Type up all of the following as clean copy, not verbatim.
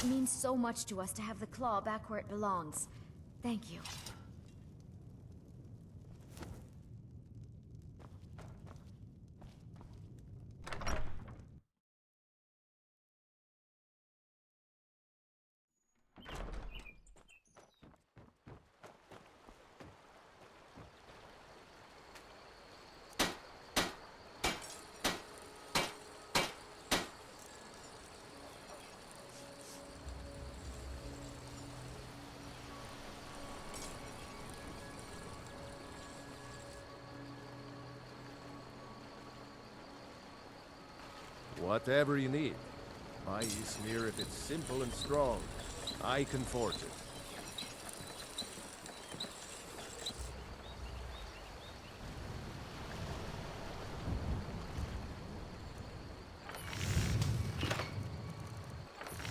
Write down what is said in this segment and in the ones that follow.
It means so much to us to have the claw back where it belongs. Thank you. Whatever you need. My smear if it's simple and strong. I can forge it.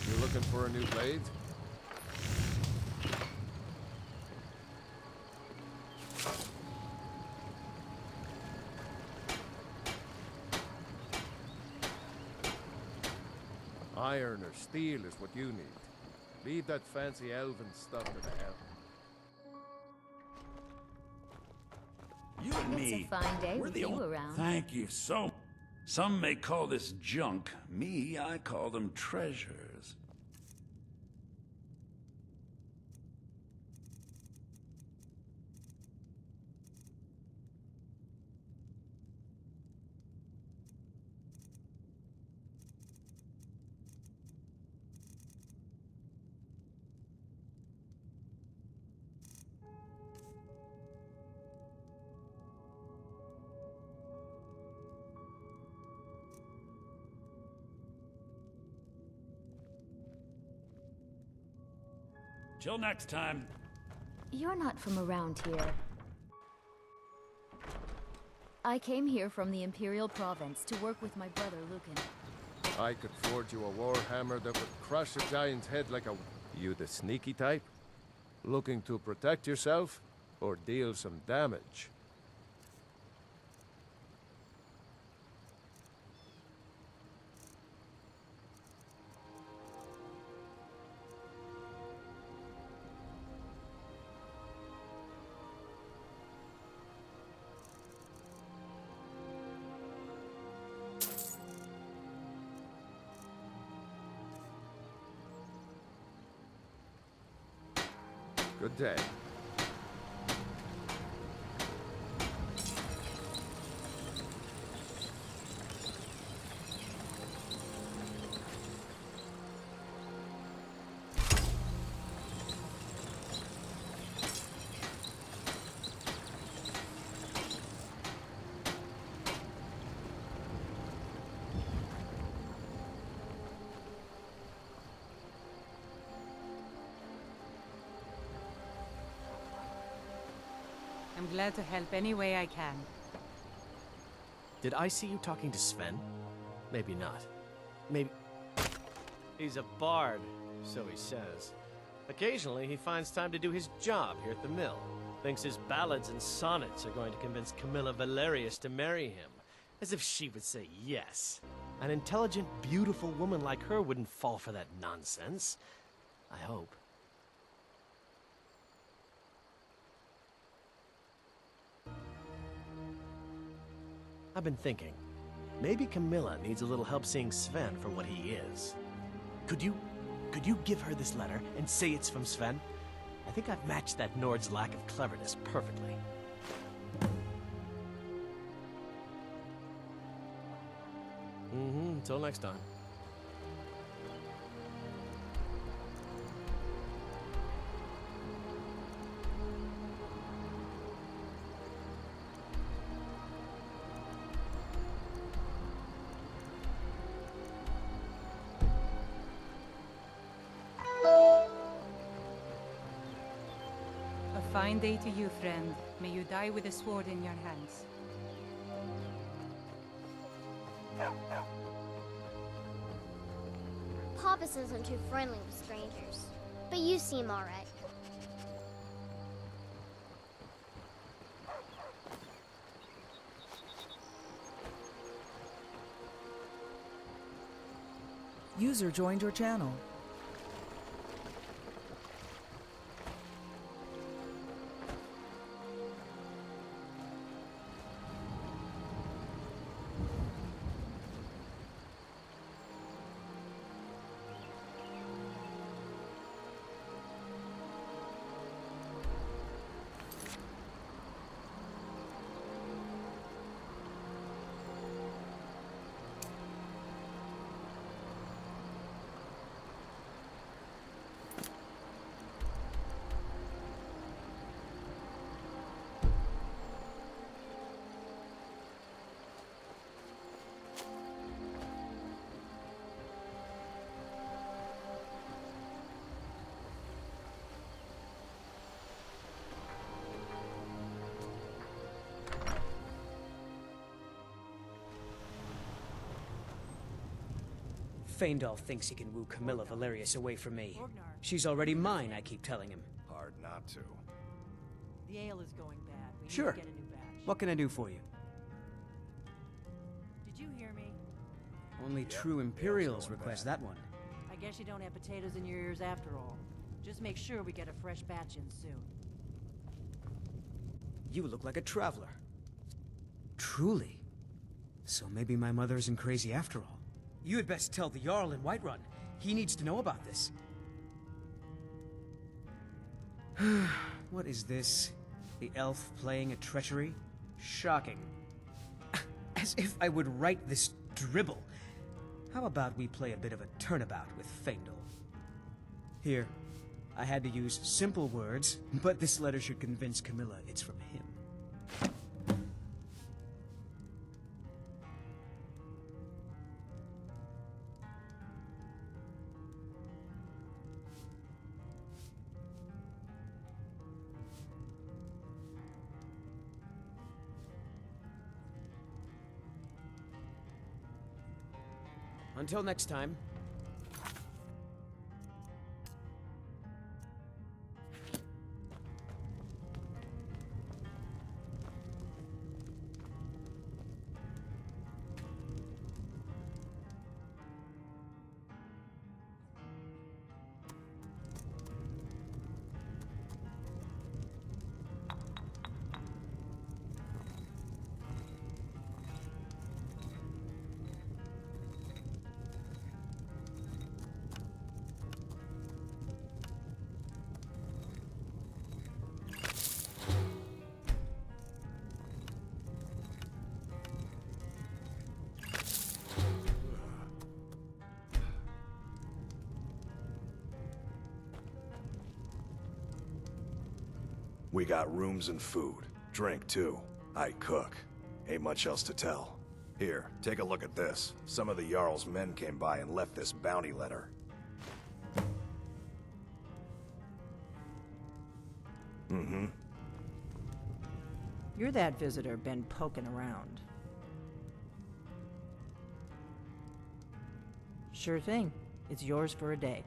You looking for a new blade? Iron or steel is what you need. Leave that fancy elven stuff to the hell. You and me, It's a fine day we're with the you only... around. Thank you so... Some may call this junk. Me, I call them treasures. Till next time. You're not from around here. I came here from the Imperial Province to work with my brother Lucan. I could forge you a warhammer that would crush a giant's head like a... You the sneaky type? Looking to protect yourself or deal some damage? Good day. I'm glad to help any way I can. Did I see you talking to Sven? Maybe not. Maybe... He's a bard, so he says. Occasionally, he finds time to do his job here at the mill. Thinks his ballads and sonnets are going to convince Camilla Valerius to marry him. As if she would say yes. An intelligent, beautiful woman like her wouldn't fall for that nonsense. I hope. I've been thinking, maybe Camilla needs a little help seeing Sven for what he is. Could you give her this letter and say it's from Sven? I think I've matched that Nord's lack of cleverness perfectly. Until next time. A fine day to you, friend. May you die with a sword in your hands. Papas isn't too friendly with strangers, but you seem alright. User joined your channel. Faendal thinks he can woo Camilla Valerius away from me. She's already mine, I keep telling him. Hard not to. The ale is going bad. We Sure. need to get a new batch. What can I do for you? Did you hear me? Only true Imperials request that one. I guess you don't have potatoes in your ears after all. Just make sure we get a fresh batch in soon. You look like a traveler. Truly? So maybe my mother isn't crazy after all. You had best tell the Jarl in Whiterun. He needs to know about this. What is this? The elf playing a treachery? Shocking. As if I would write this dribble. How about we play a bit of a turnabout with Faendal? Here. I had to use simple words, but this letter should convince Camilla it's from him. Until next time. We got rooms and food. Drink, too. I cook. Ain't much else to tell. Here, take a look at this. Some of the Jarl's men came by and left this bounty letter. Mm-hmm. You're that visitor been poking around. Sure thing. It's yours for a day.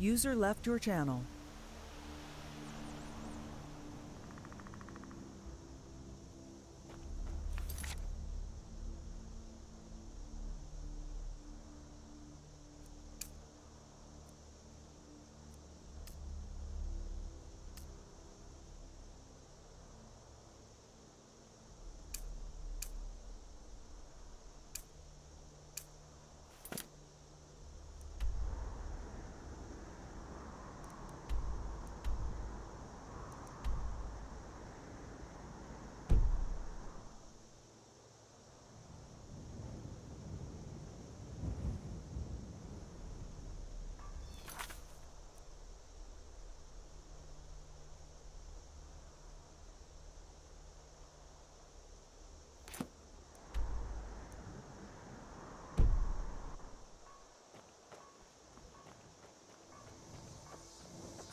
User left your channel.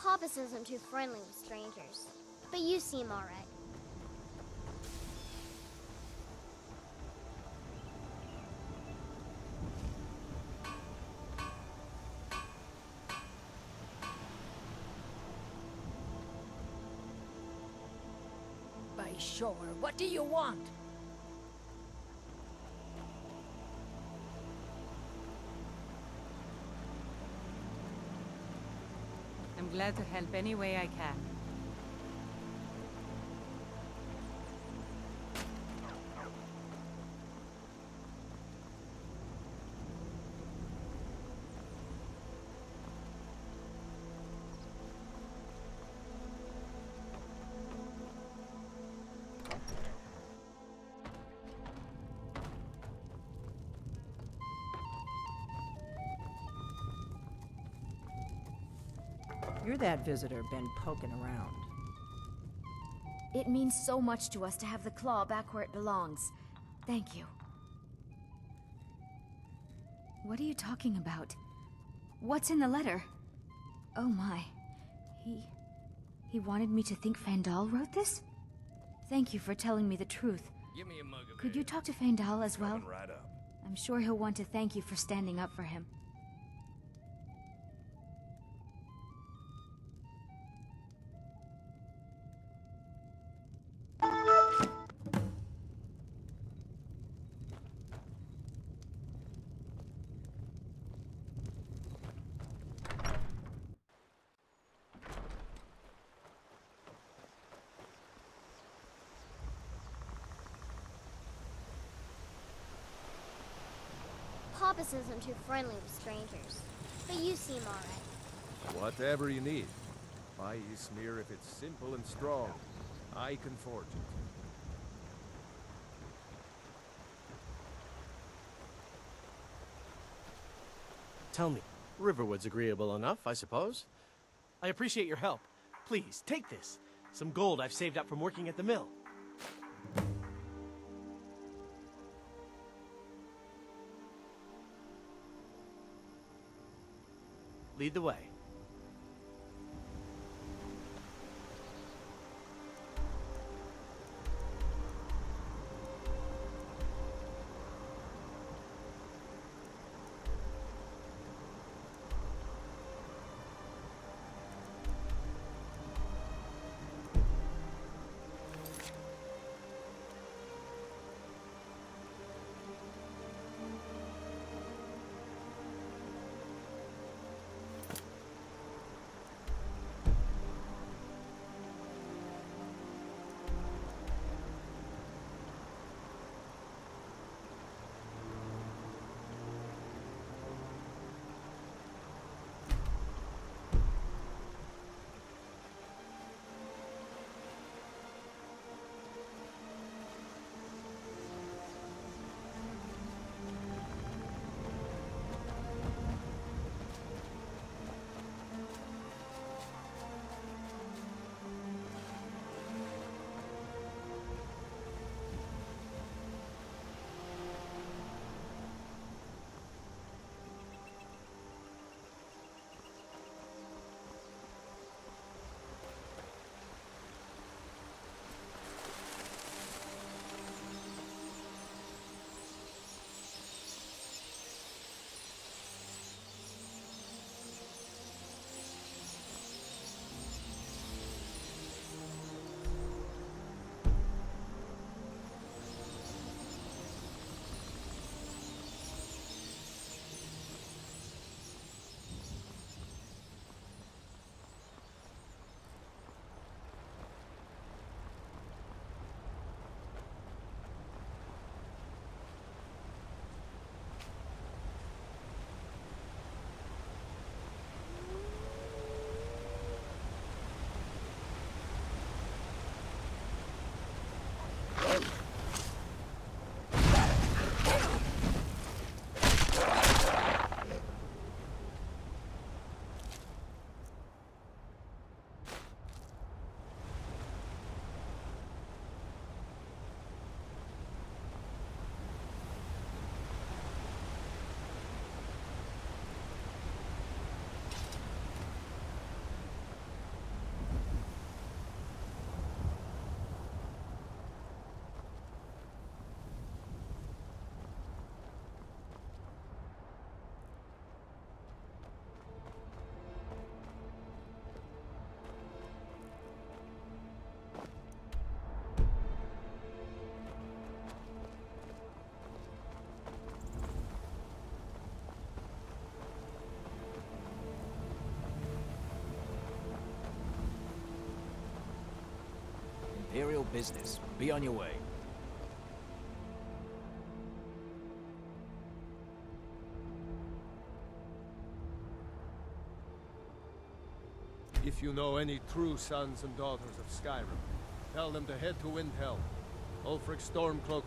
Papa says I'm too friendly with strangers, but you seem alright. By sure, what do you want? I'm glad to help any way I can. You're that visitor been poking around. It means so much to us to have the claw back where it belongs. Thank you. What are you talking about? What's in the letter? Oh my. He wanted me to think Fandal wrote this? Thank you for telling me the truth. Give me a mug of Could you talk to Fandal as well? Coming right up. I'm sure he'll want to thank you for standing up for him. Papa says I'm too friendly with strangers, but you seem alright. Whatever you need. Buy you smear if it's simple and strong. I can forge it. Tell me, Riverwood's agreeable enough, I suppose. I appreciate your help. Please, take this. Some gold I've saved up from working at the mill. Lead the way. business. Be on your way. If you know any true sons and daughters of Skyrim, tell them to head to Windhelm. Ulfric Stormcloak.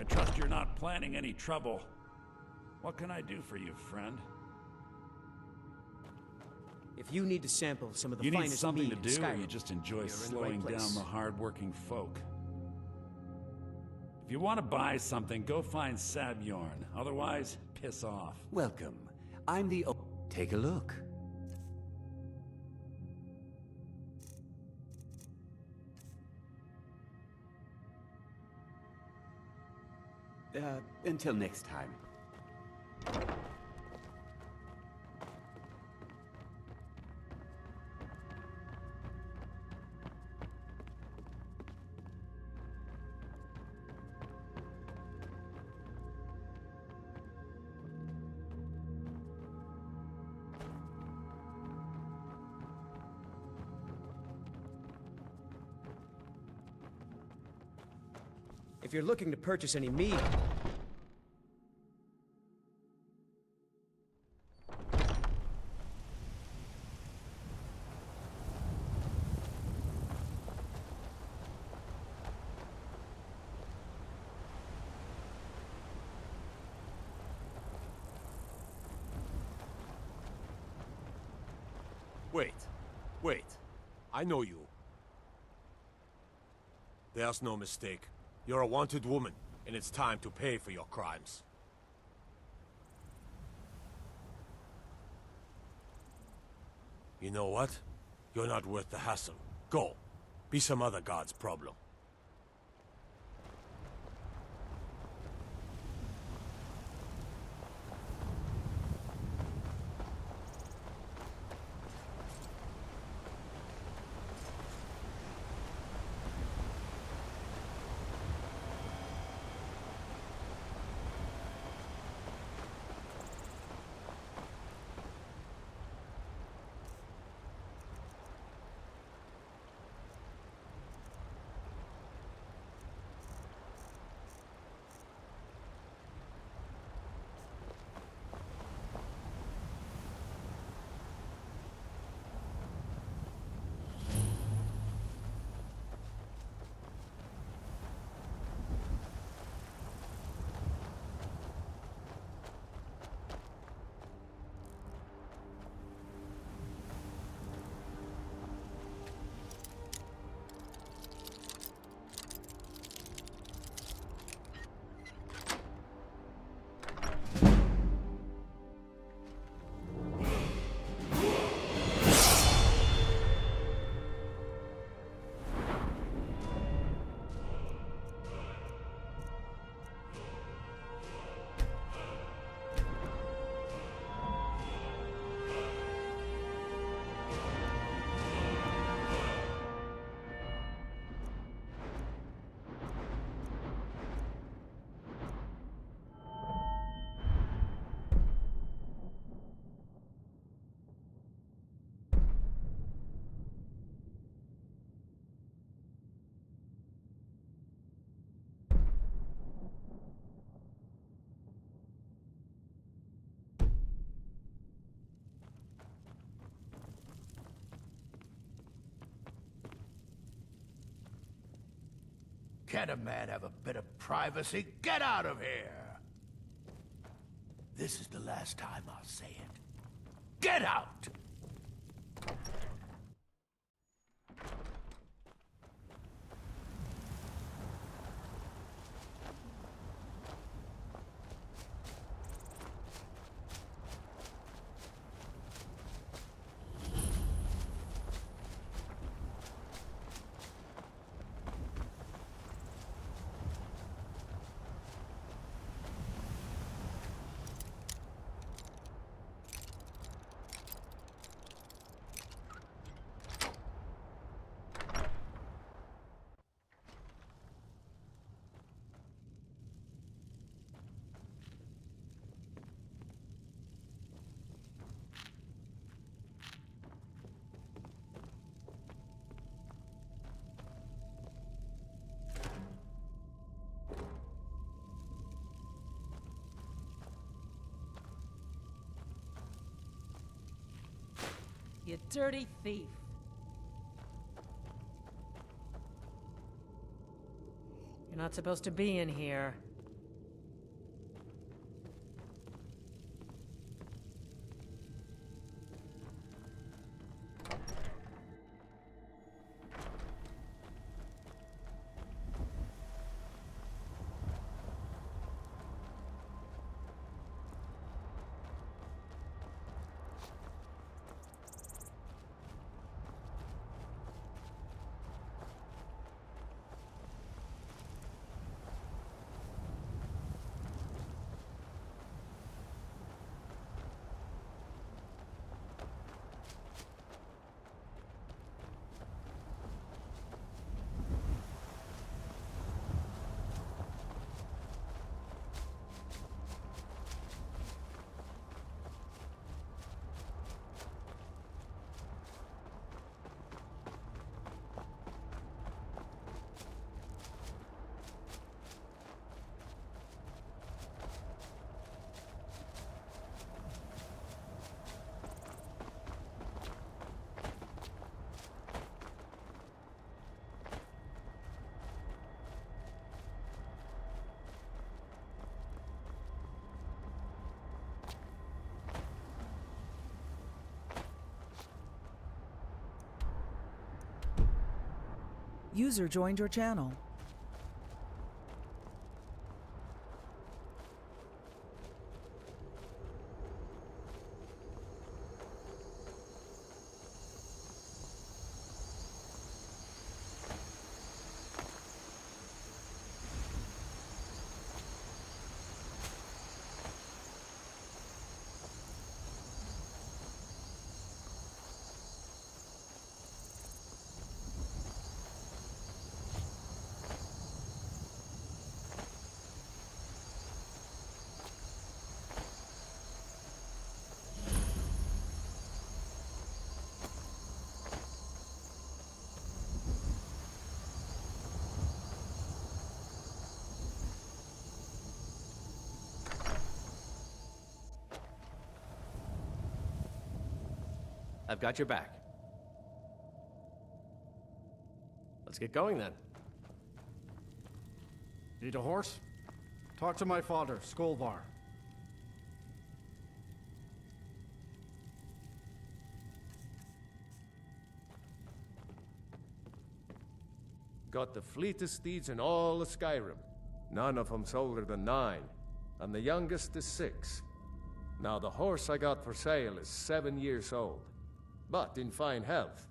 I trust you're not planning any trouble. What can I do for you, friend? If you need to sample some of the You need finest something mead to in do, or Skyrim, you just enjoy you're in the slowing right place. down the hard-working folk? If you want to buy something, go find Sabjorn. Otherwise, piss off. Welcome. I'm the... Take a look. Until next time. if you're looking to purchase any mead, Wait. I know you. There's no mistake. You're a wanted woman, and it's time to pay for your crimes. You know what? You're not worth the hassle. Go. Be some other god's problem. Can't a man have a bit of privacy? Get out of here! This is the last time I'll say it. Get out! You dirty thief. You're not supposed to be in here. User joined your channel. I've got your back. Let's get going then. Need a horse? Talk to my father, Skolvar. Got the fleetest steeds in all of Skyrim. None of them's older than 9, and the youngest is 6. Now the horse I got for sale is 7 years old, but in fine health.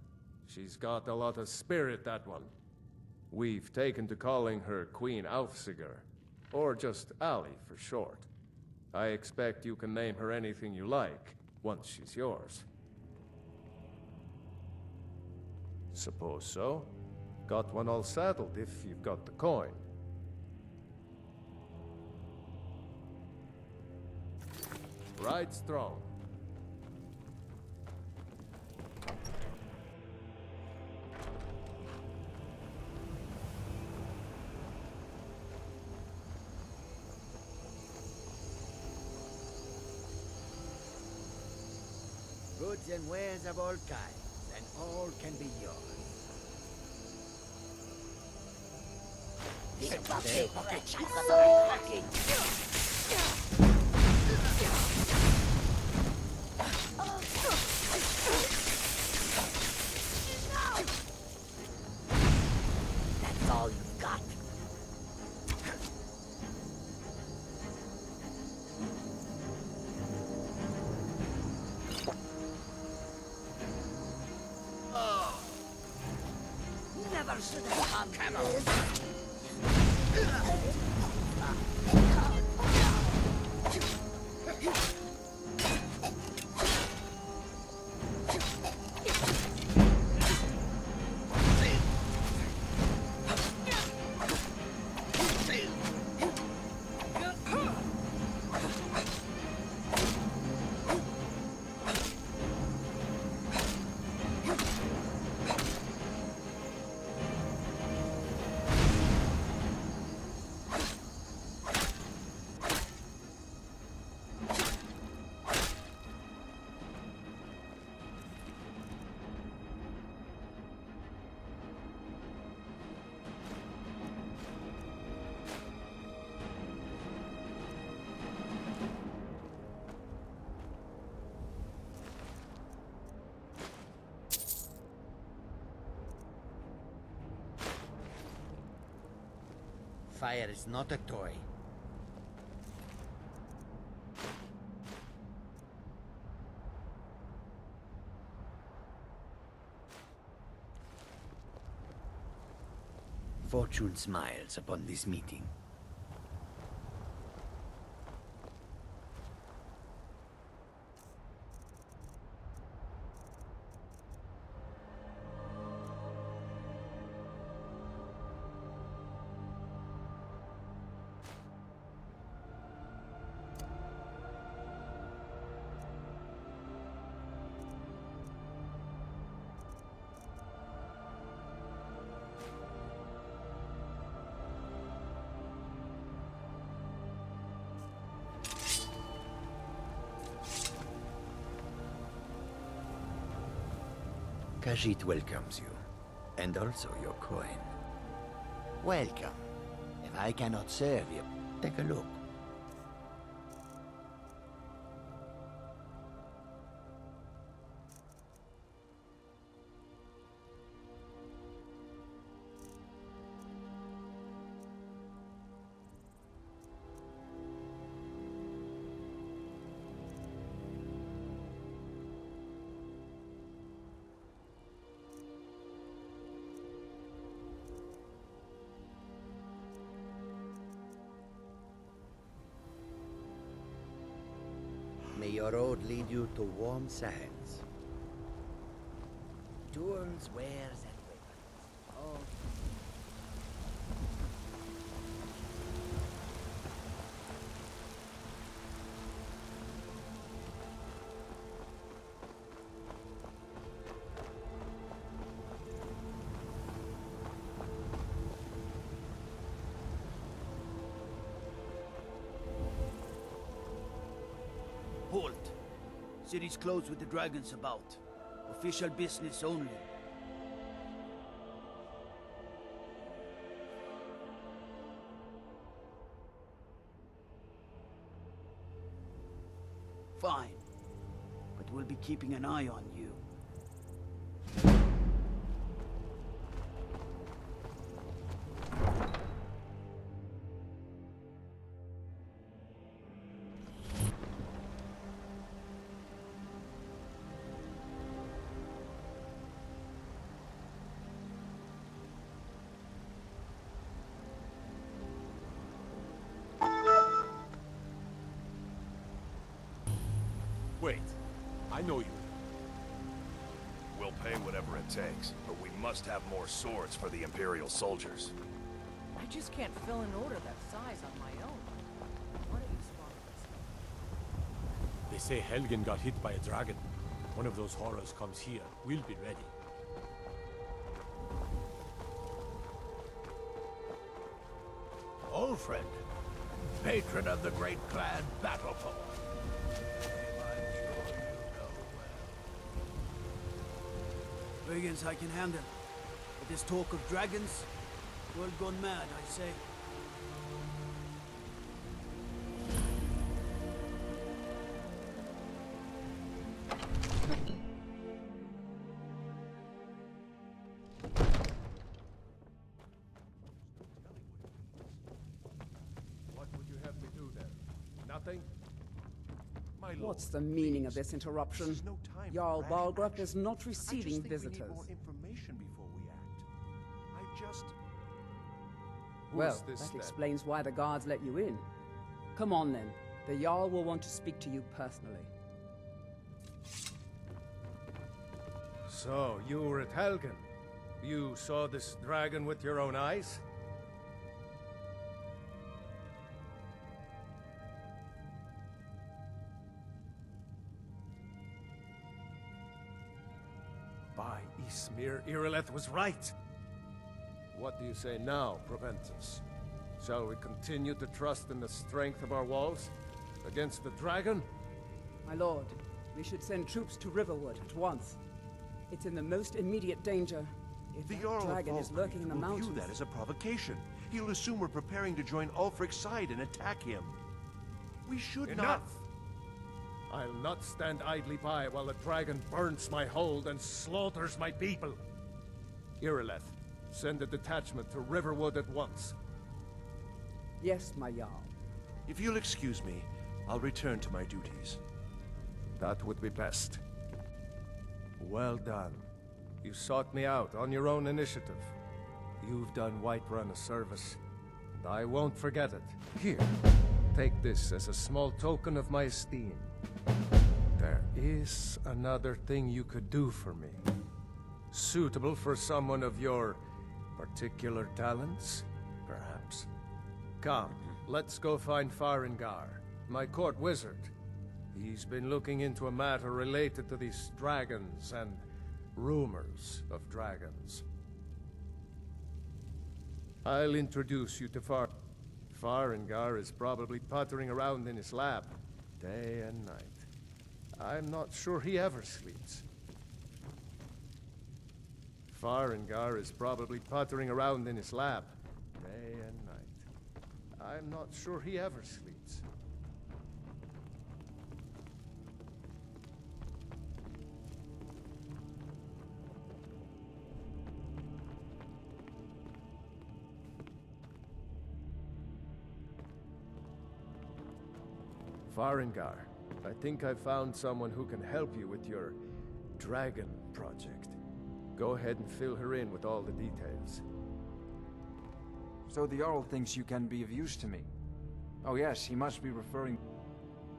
She's got a lot of spirit, that one. We've taken to calling her Queen Aufsiger, or just Allie for short. I expect you can name her anything you like, once she's yours. Suppose so. Got one all saddled if you've got the coin. Ride strong. Goods and wares of all kinds, and all can be yours. That's all you've got. Never should have come this. Fire is not a toy. Fortune smiles upon this meeting. Khajiit welcomes you, and also your coin. Welcome. If I cannot serve you, take a look. May your road lead you to warm sands. Tools, wares, and weapons. Oh. Halt! City's closed with the dragons about. Official business only. Fine. But we'll be keeping an eye on you. Wait, I know you. We'll pay whatever it takes, but we must have more swords for the Imperial soldiers. I just can't fill an order that size on my own. What are you spotting? They say Helgen got hit by a dragon. One of those horrors comes here. We'll be ready. Old friend, patron of the great clan Battlepole. Brigands I can handle. But this talk of dragons, World gone mad, I say. What would you have me do then? Nothing? My lord, What's the meaning of this interruption? is no time for Jarl rash Balgruuf action. is not I just receiving think we visitors. need more information before we act. I just... Well, Who's this that then? explains why the guards let you in. Come on then. The Jarl will want to speak to you personally. So, you were at Helgen. You saw this dragon with your own eyes? By Ismir, Irileth was right. What do you say now, Proventus? Shall we continue to trust in the strength of our walls? Against the dragon? My lord, we should send troops to Riverwood at once. It's in the most immediate danger. If The that Jarl of dragon is Falkreath lurking in the will mountains... view that as a provocation. He'll assume we're preparing to join Ulfric's side and attack him. We should Enough! I'll not stand idly by while the dragon burns my hold and slaughters my people. Irileth, send a detachment to Riverwood at once. Yes, my Jarl. If you'll excuse me, I'll return to my duties. That would be best. Well done. You sought me out on your own initiative. You've done Whiterun a service, and I won't forget it. Here, take this as a small token of my esteem. There is another thing you could do for me. Suitable for someone of your particular talents, perhaps. Come, let's go find Farengar, my court wizard. He's been looking into a matter related to these dragons and rumors of dragons. I'll introduce you to Farengar is probably puttering around in his lab, day and night. I'm not sure he ever sleeps. Farengar is probably puttering around in his lab, day and night. I'm not sure he ever sleeps. Farengar, I think I found someone who can help you with your dragon project. Go ahead and fill her in with all the details. So the Jarl thinks you can be of use to me. Oh yes, he must be referring...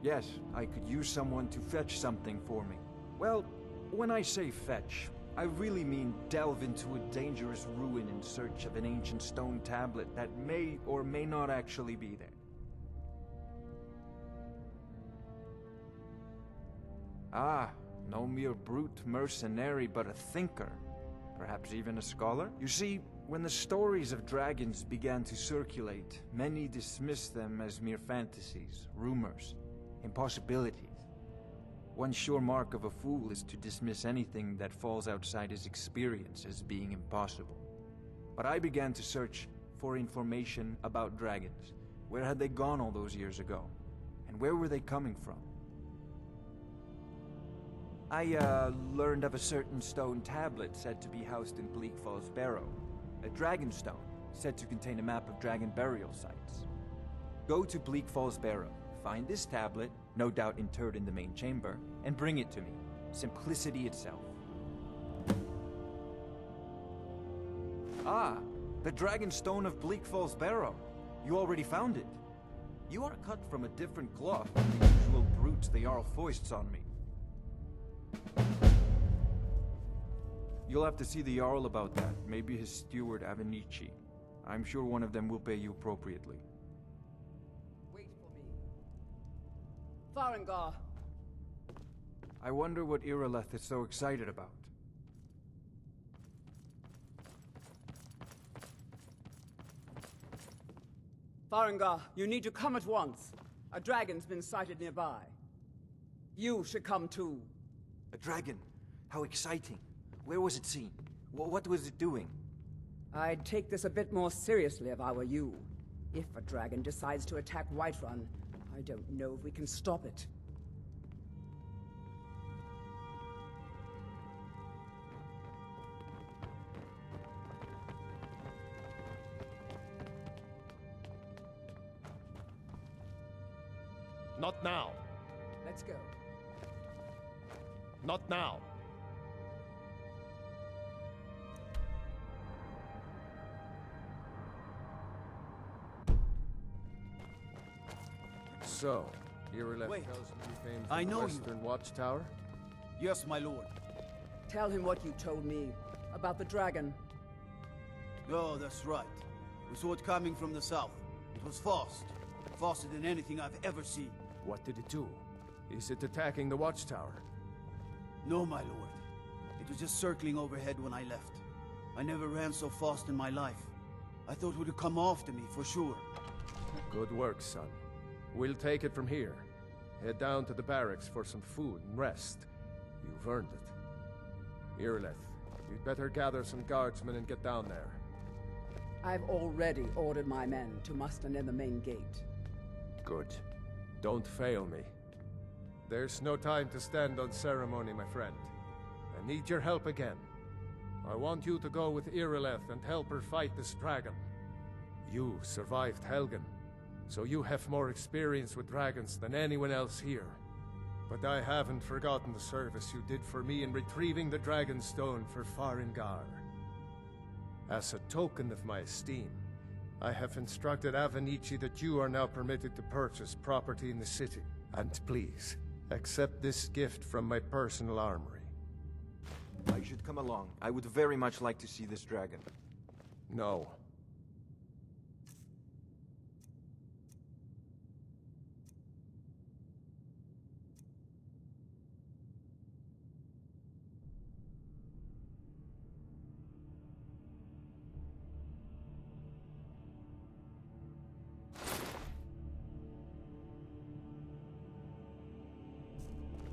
Yes, I could use someone to fetch something for me. Well, when I say fetch, I really mean delve into a dangerous ruin in search of an ancient stone tablet that may or may not actually be there. Ah, no mere brute mercenary, but a thinker. Perhaps even a scholar? You see, when the stories of dragons began to circulate, many dismissed them as mere fantasies, rumors, impossibilities. One sure mark of a fool is to dismiss anything that falls outside his experience as being impossible. But I began to search for information about dragons. Where had they gone all those years ago? And where were they coming from? I learned of a certain stone tablet said to be housed in Bleak Falls Barrow. A dragon stone, said to contain a map of dragon burial sites. Go to Bleak Falls Barrow, find this tablet, no doubt interred in the main chamber, and bring it to me. Simplicity itself. Ah, the dragon stone of Bleak Falls Barrow. You already found it. You are cut from a different cloth than the usual brutes the Jarl foists on me. You'll have to see the Jarl about that. Maybe his steward, Avenici. I'm sure one of them will pay you appropriately. Wait for me. Farengar! I wonder what Irileth is so excited about. Farengar, you need to come at once. A dragon's been sighted nearby. You should come too. A dragon? How exciting. Where was it seen? What was it doing? I'd take this a bit more seriously if I were you. If a dragon decides to attack Whiterun, I don't know if we can stop it. Not now. Let's go. Not now. So, Irileth Wait. tells me you came I from the know you. Western Watchtower? Yes, my lord. Tell him what you told me about the dragon. Oh, that's right. We saw it coming from the south. It was fast. Faster than anything I've ever seen. What did it do? Is it attacking the Watchtower? No, my lord. It was just circling overhead when I left. I never ran so fast in my life. I thought it would come after me, for sure. Good work, son. We'll take it from here. Head down to the barracks for some food and rest. You've earned it. Irileth, you'd better gather some guardsmen and get down there. I've already ordered my men to muster near the main gate. Good. Don't fail me. There's no time to stand on ceremony, my friend. I need your help again. I want you to go with Irileth and help her fight this dragon. You survived Helgen, so you have more experience with dragons than anyone else here. But I haven't forgotten the service you did for me in retrieving the Dragon Stone for Farengar. As a token of my esteem, I have instructed Avenici that you are now permitted to purchase property in the city. And please, accept this gift from my personal armory. I should come along. I would very much like to see this dragon. No.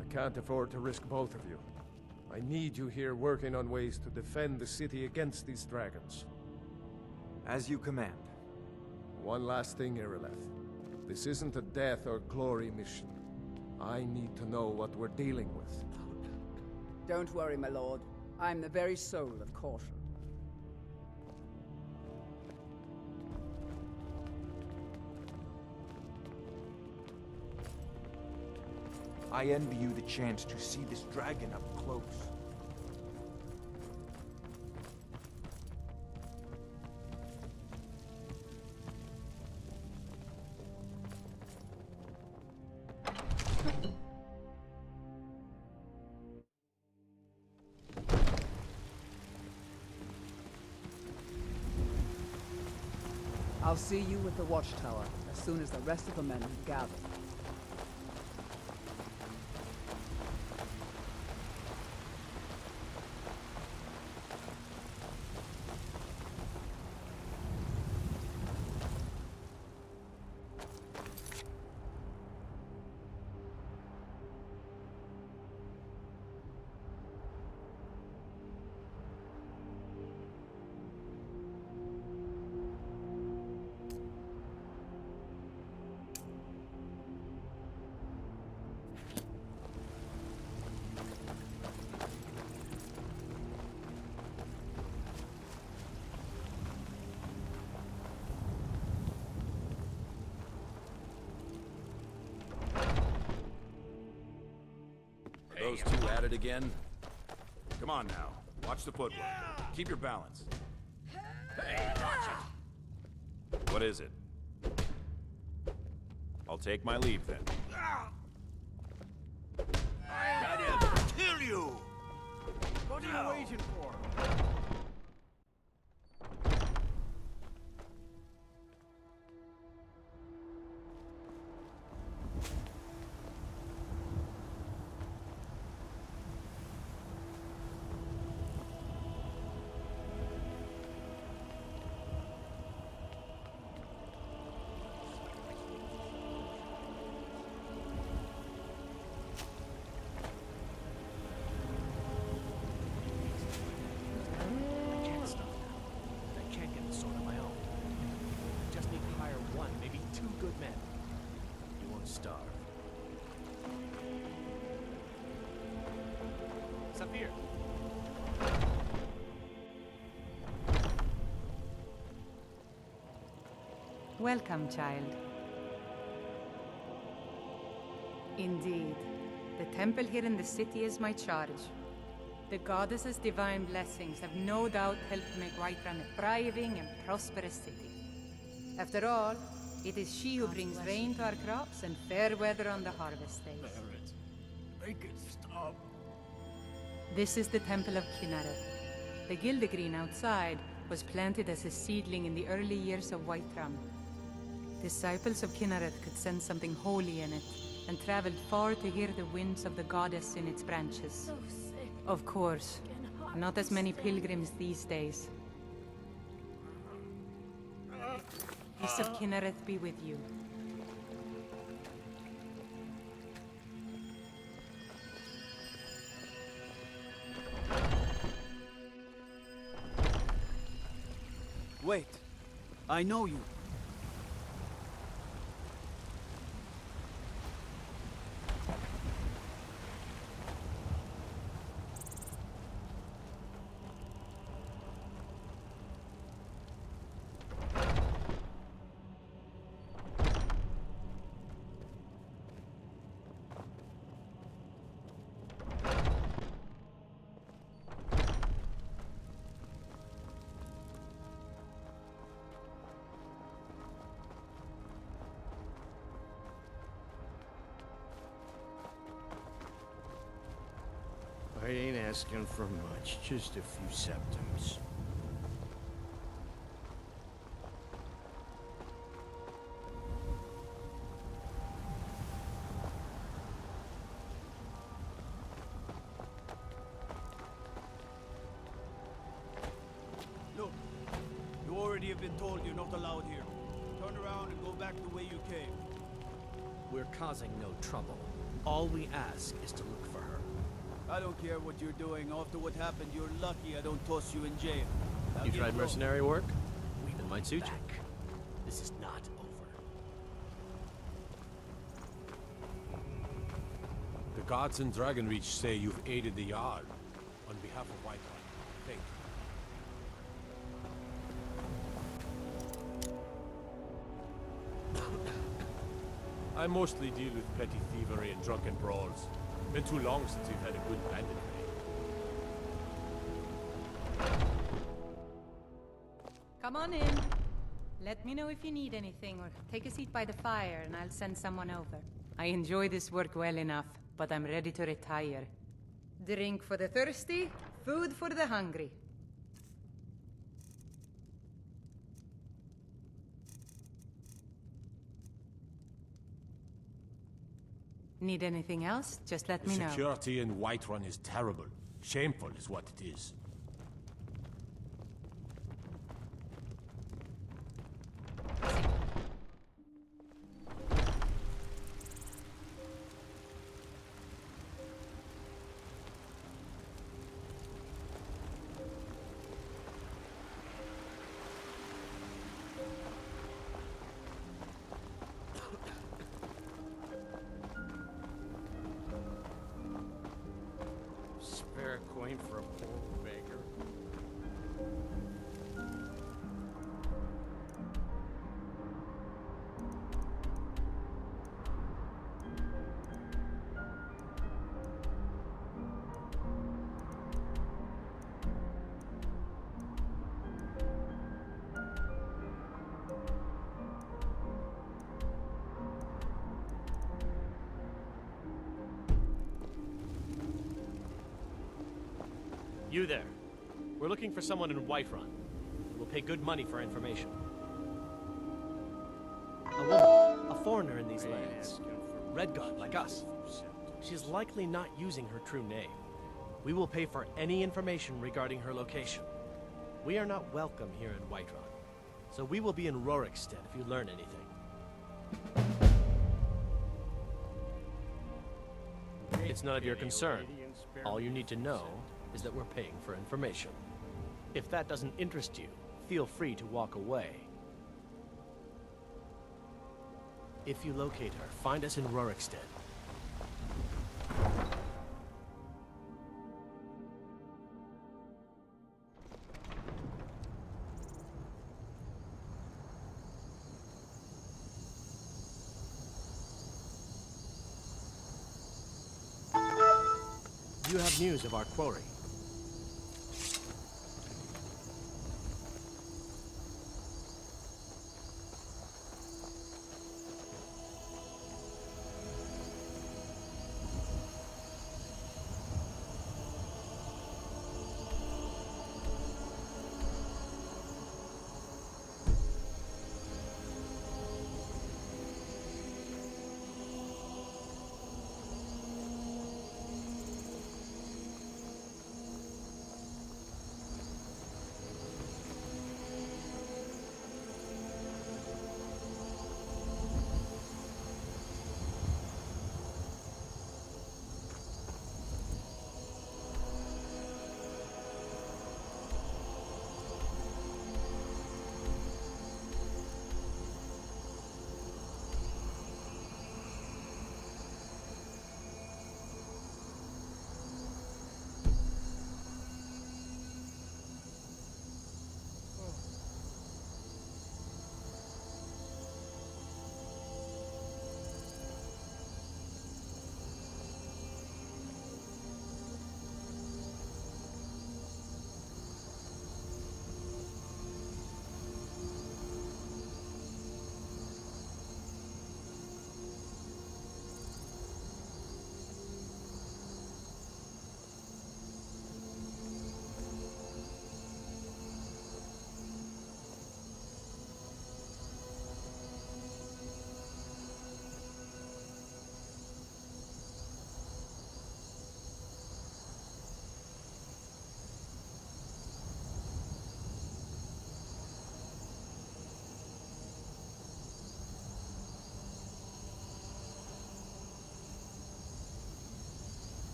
I can't afford to risk both of you. I need you here working on ways to defend the city against these dragons. As you command. One last thing, Irileth. This isn't a death or glory mission. I need to know what we're dealing with. Don't worry, my lord. I'm the very soul of caution. I envy you the chance to see this dragon up close. I'll see you at the watchtower as soon as the rest of the men have gathered. Those two at it again? Come on now. Watch the footwork. Keep your balance. Hey, watch it! What is it? I'll take my leave then. Kill you! What are you waiting for? up here. Welcome, child. Indeed. The temple here in the city is my charge. The goddess's divine blessings have no doubt helped make Whiterun a thriving and prosperous city. After all, it is she who brings rain to our crops and fair weather on the harvest days. Barrett, make it stop. This is the Temple of Kinneret. The Gildegreen outside was planted as a seedling in the early years of Whiterun. Disciples of Kinneret could sense something holy in it, and traveled far to hear the winds of the goddess in its branches. Of course, not as many pilgrims these days. Peace of Kinneret be with you. Wait, I know you. I ain't asking for much, just a few septums. Look, you already have been told you're not allowed here. Turn around and go back the way you came. We're causing no trouble. All we ask is to look for her. I don't care what you're doing. After what happened, you're lucky I don't toss you in jail. Now You get tried going. mercenary work? It might suit you. This is not over. The gods in Dragonreach say you've aided the Jarl. On behalf of Whiterun, thank you. I mostly deal with petty thievery and drunken brawls. Been too long since we've had a good bandit raid. Come on in. Let me know if you need anything, or take a seat by the fire and I'll send someone over. I enjoy this work well enough, but I'm ready to retire. Drink for the thirsty, food for the hungry. Need anything else? Just let me know. Security in Whiterun is terrible. Shameful is what it is. Spare a coin for a poor beggar. You there. We're looking for someone in Whiterun. We'll pay good money for information. A woman, a foreigner in these lands. Redguard, like us. She's likely not using her true name. We will pay for any information regarding her location. We are not welcome here in Whiterun, so we will be in Rorikstead if you learn anything. It's none of your concern. All you need to know is that we're paying for information. If that doesn't interest you, feel free to walk away. If you locate her, find us in Rorikstead. you have news of our quarry?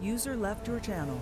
User left your channel.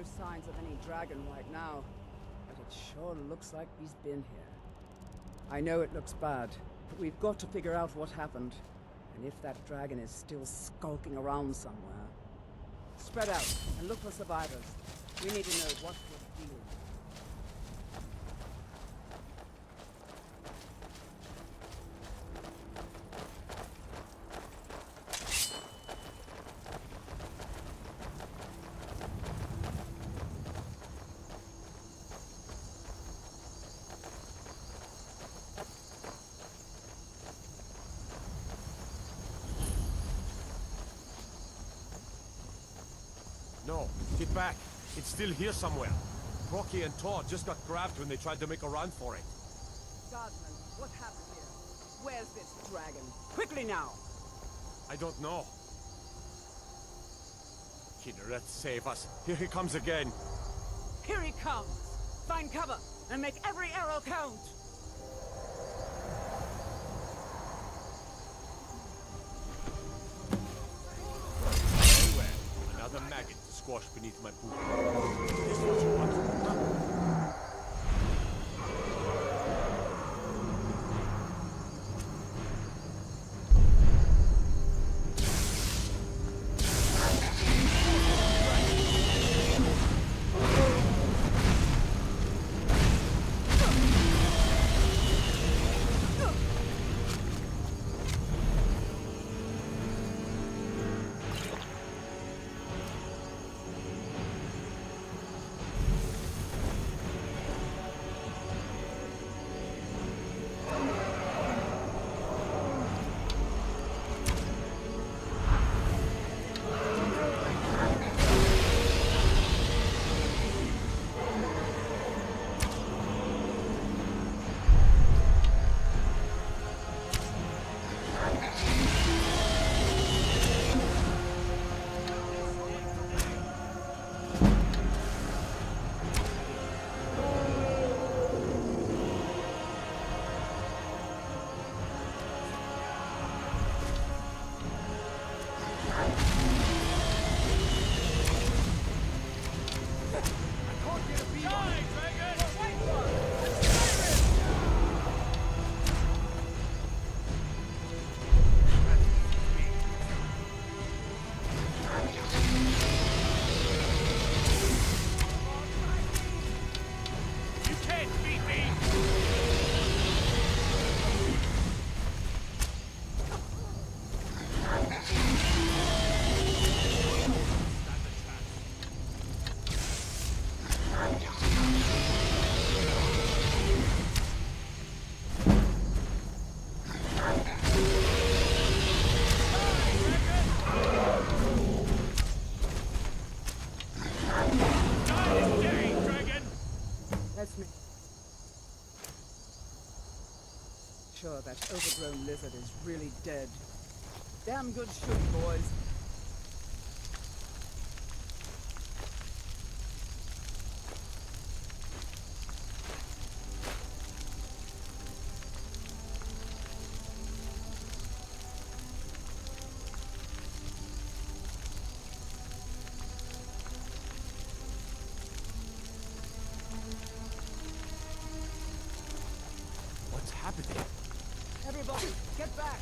signs of any dragon right now, but it sure looks like he's been here. I know it looks bad, but we've got to figure out what happened, and if that dragon is still skulking around somewhere. Spread out and look for survivors. We need to know what we're dealing with. No, get back. It's still here somewhere. Rocky and Todd just got grabbed when they tried to make a run for it. Guardsman, what happened here? Where's this dragon? Quickly now! I don't know. Kinneret, save us. Here he comes again. Here he comes! Find cover and make every arrow count! Very well. Another maggot to squash beneath my boot. This is what you want. Sure that overgrown lizard is really dead. Damn good shooting, boys. What's happening? Everybody, get back!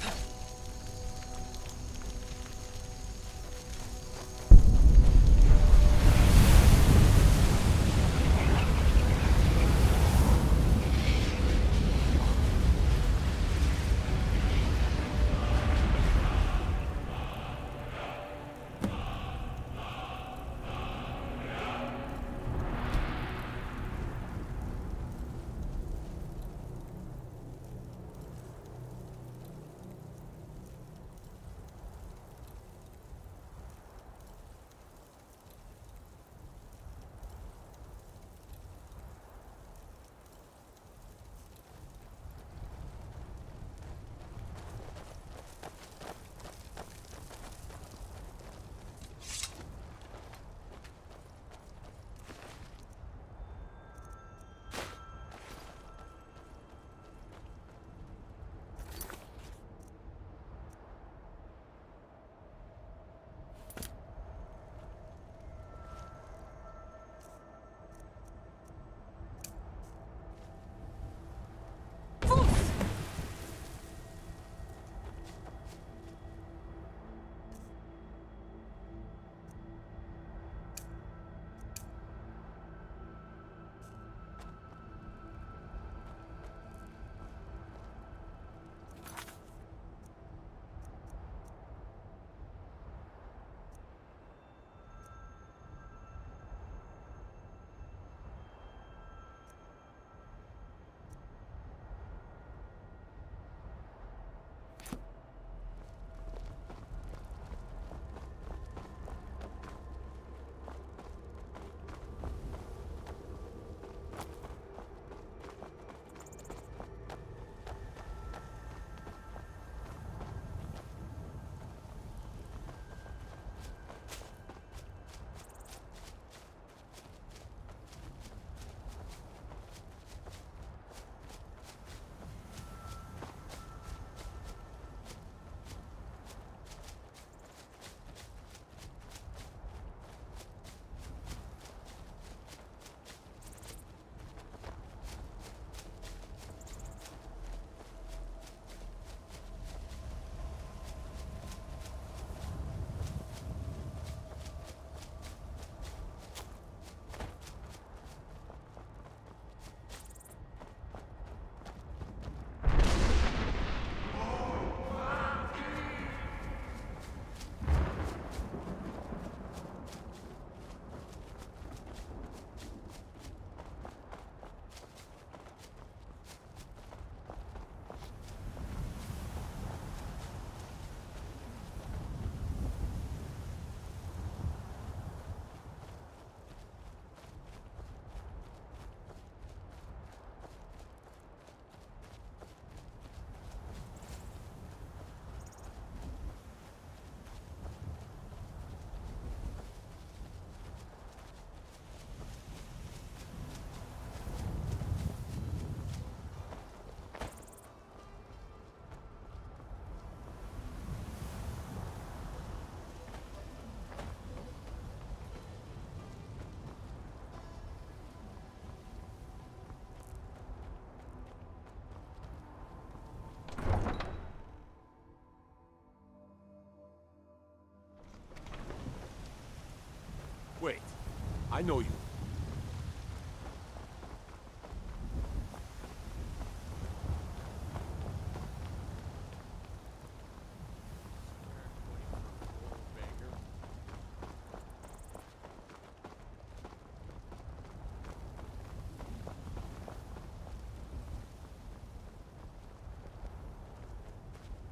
I know you.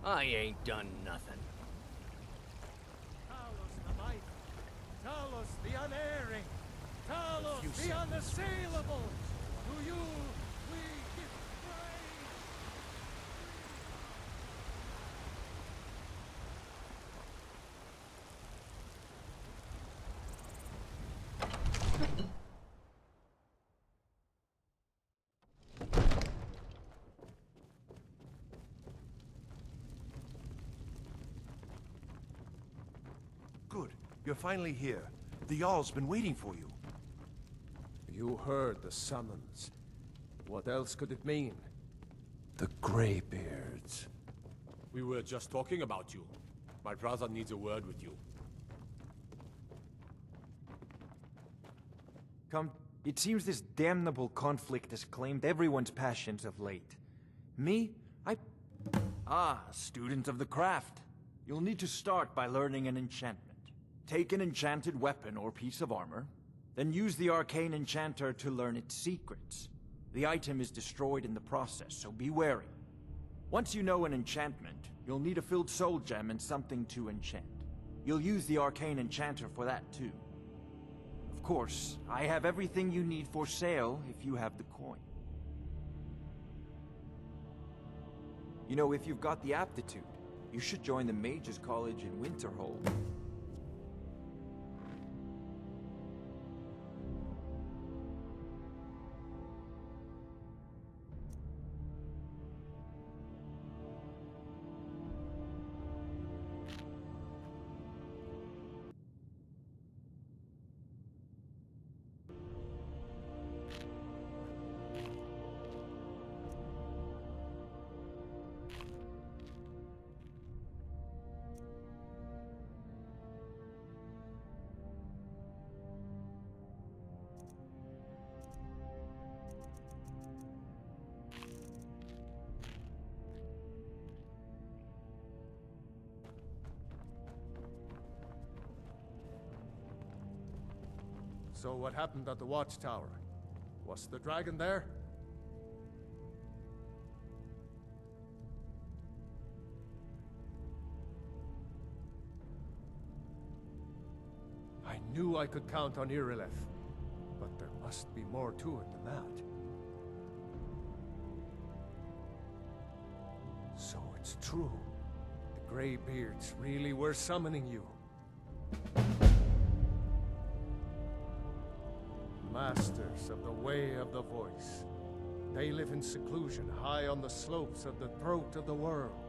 I ain't done nothing. Talos the mighty, Talos the unerring, Talos the unassailable. To you we give praise. Good. You're finally here. The Jarl's been waiting for you. You heard the summons. What else could it mean? The Greybeards. We were just talking about you. My brother needs a word with you. Come, it seems this damnable conflict has claimed everyone's passions of late. Me, a student of the craft. You'll need to start by learning an enchantment. Take an enchanted weapon or piece of armor, then use the arcane enchanter to learn its secrets. The item is destroyed in the process, so be wary. Once you know an enchantment, you'll need a filled soul gem and something to enchant. You'll use the arcane enchanter for that too. Of course, I have everything you need for sale if you have the coin. You know, if you've got the aptitude, you should join the Mages College in Winterhold. So what happened at the watchtower? Was the dragon there? I knew I could count on Irileth, but there must be more to it than that. So it's true. The Greybeards really were summoning you. Masters of the Way of the Voice. They live in seclusion high on the slopes of the throat of the world.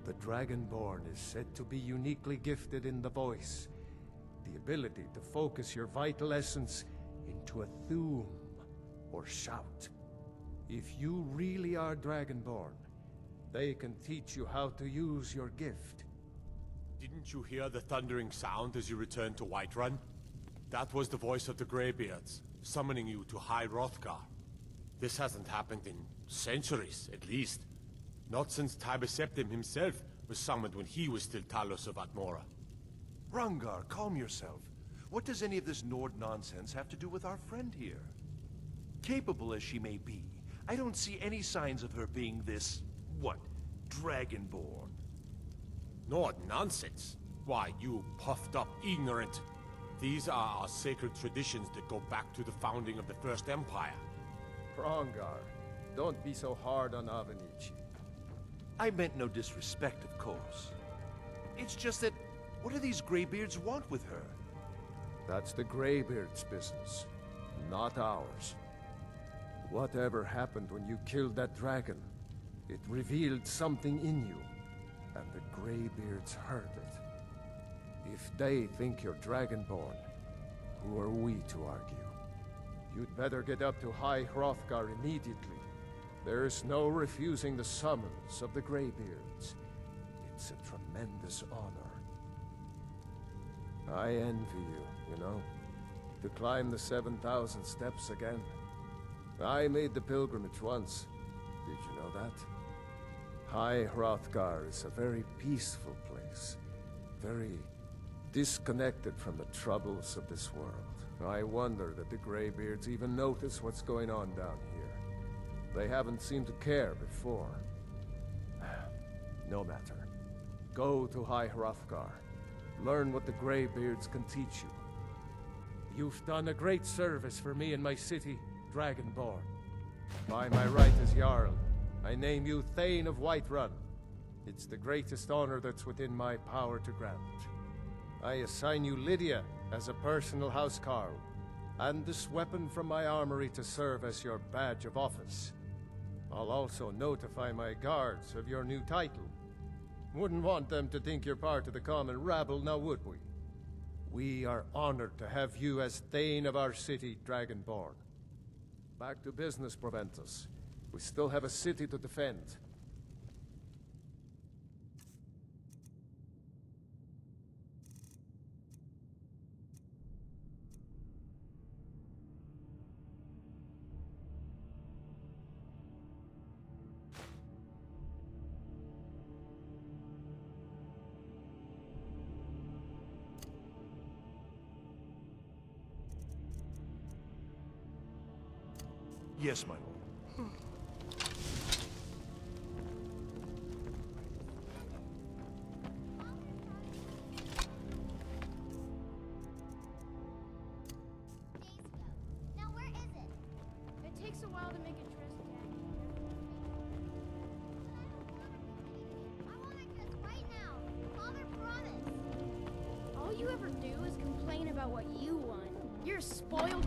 The Dragonborn is said to be uniquely gifted in the voice, the ability to focus your vital essence into a thume, or shout. If you really are Dragonborn, they can teach you how to use your gift. Didn't you hear the thundering sound as you returned to Whiterun? That was the voice of the Greybeards, summoning you to High Hrothgar. This hasn't happened in centuries, at least. Not since Tiber Septim himself was summoned when he was still Talos of Atmora. Rungar, calm yourself. What does any of this Nord nonsense have to do with our friend here? Capable as she may be, I don't see any signs of her being this, Dragonborn. Nord nonsense? Why, you puffed up ignorant. These are our sacred traditions that go back to the founding of the First Empire. Hrongar, don't be so hard on Avenici. I meant no disrespect, of course. It's just that, what do these Greybeards want with her? That's the Greybeards' business, not ours. Whatever happened when you killed that dragon, it revealed something in you, and the Greybeards heard it. If they think you're Dragonborn, who are we to argue? You'd better get up to High Hrothgar immediately. There's no refusing the summons of the Greybeards. It's a tremendous honor. I envy you, you know? To climb the 7,000 steps again. I made the pilgrimage once. Did you know that? High Hrothgar is a very peaceful place. Very disconnected from the troubles of this world. I wonder that the Greybeards even notice what's going on down here. They haven't seemed to care before. No matter. Go to High Hrothgar. Learn what the Greybeards can teach you. You've done a great service for me and my city, Dragonborn. By my right as Jarl, I name you Thane of Whiterun. It's the greatest honor that's within my power to grant. I assign you Lydia as a personal housecarl, and this weapon from my armory to serve as your badge of office. I'll also notify my guards of your new title. Wouldn't want them to think you're part of the common rabble, now would we? We are honored to have you as Thane of our city, Dragonborn. Back to business, Proventus. We still have a city to defend. Yes, my lord. Now where is it? It takes a while to make a dress, Daddy. I want a kiss right now. Father promised. All you ever do is complain about what you want. You're spoiled.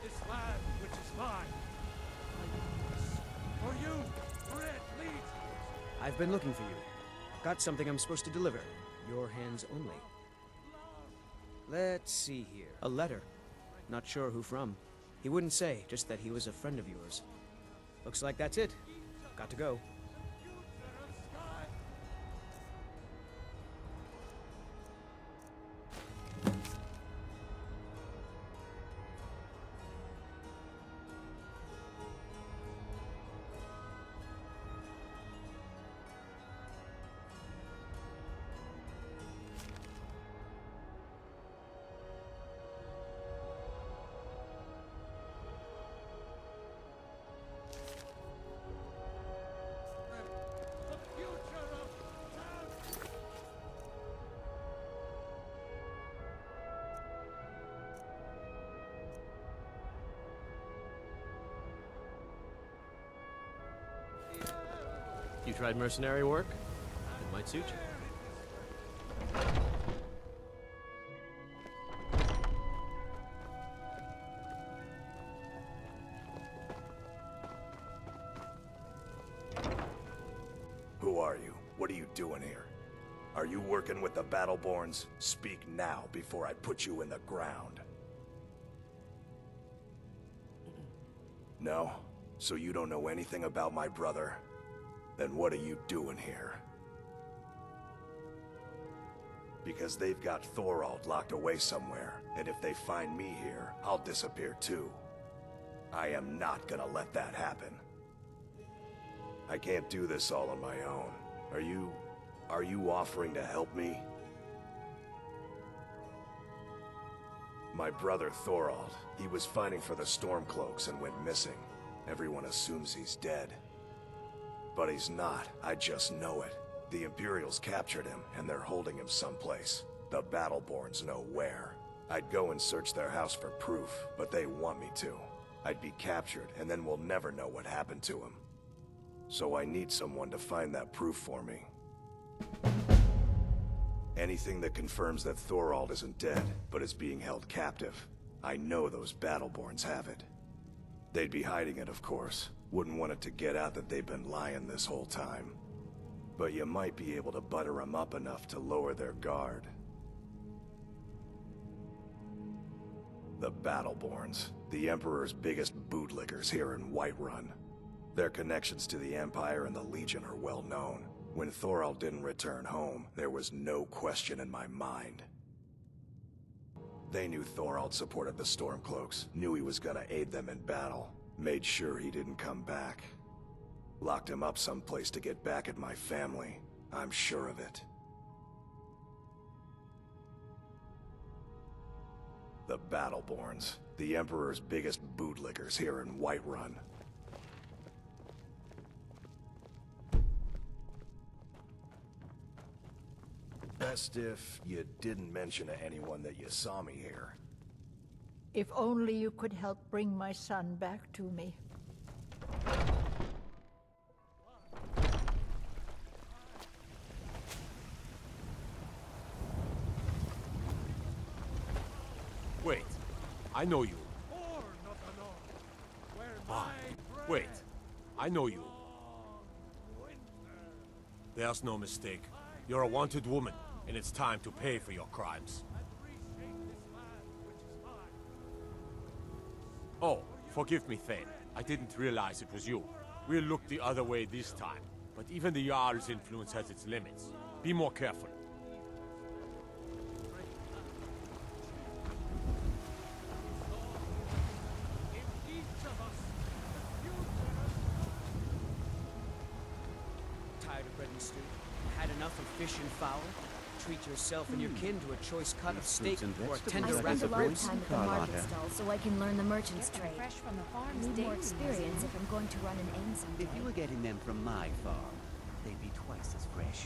This land, which is mine. For you, Red Legion. I've been looking for you. Got something I'm supposed to deliver. Your hands only. Let's see here. A letter. Not sure who from. He wouldn't say, just that he was a friend of yours. Looks like that's it. Got to go. You tried mercenary work? It might suit you. Who are you? What are you doing here? Are you working with the Battleborns? Speak now before I put you in the ground. No? So you don't know anything about my brother? Then what are you doing here? Because they've got Thorald locked away somewhere, and if they find me here, I'll disappear too. I am not gonna let that happen. I can't do this all on my own. Are you offering to help me? My brother Thorald, he was fighting for the Stormcloaks and went missing. Everyone assumes he's dead. But he's not, I just know it. The Imperials captured him, and they're holding him someplace. The Battleborns know where. I'd go and search their house for proof, but they want me to. I'd be captured, and then we'll never know what happened to him. So I need someone to find that proof for me. Anything that confirms that Thorald isn't dead, but is being held captive. I know those Battleborns have it. They'd be hiding it, of course. Wouldn't want it to get out that they've been lying this whole time. But you might be able to butter them up enough to lower their guard. The Battleborns, the Emperor's biggest bootlickers here in Whiterun. Their connections to the Empire and the Legion are well known. When Thorald didn't return home, there was no question in my mind. They knew Thorald supported the Stormcloaks, knew he was gonna aid them in battle, made sure he didn't come back. Locked him up someplace to get back at my family. I'm sure of it. The Battleborns, the Emperor's biggest bootlickers here in Whiterun. Best if you didn't mention to anyone that you saw me here. If only you could help bring my son back to me. Wait, I know you. Ah, wait, I know you. There's no mistake. You're a wanted woman, and it's time to pay for your crimes. Oh, forgive me, Thane. I didn't realize it was you. We'll look the other way this time, but even the Jarl's influence has its limits. Be more careful. Tired of bread and stew? Had enough of fish and fowl? Treat yourself and your kin to a choice cut of steak or a tender I wrap spend of a lot of ribs. time at the market stall so I can learn the merchant's trade. Fresh from the I farms need more daily, experience if I'm going to run an inn someday. If you were getting them from my farm, they'd be twice as fresh.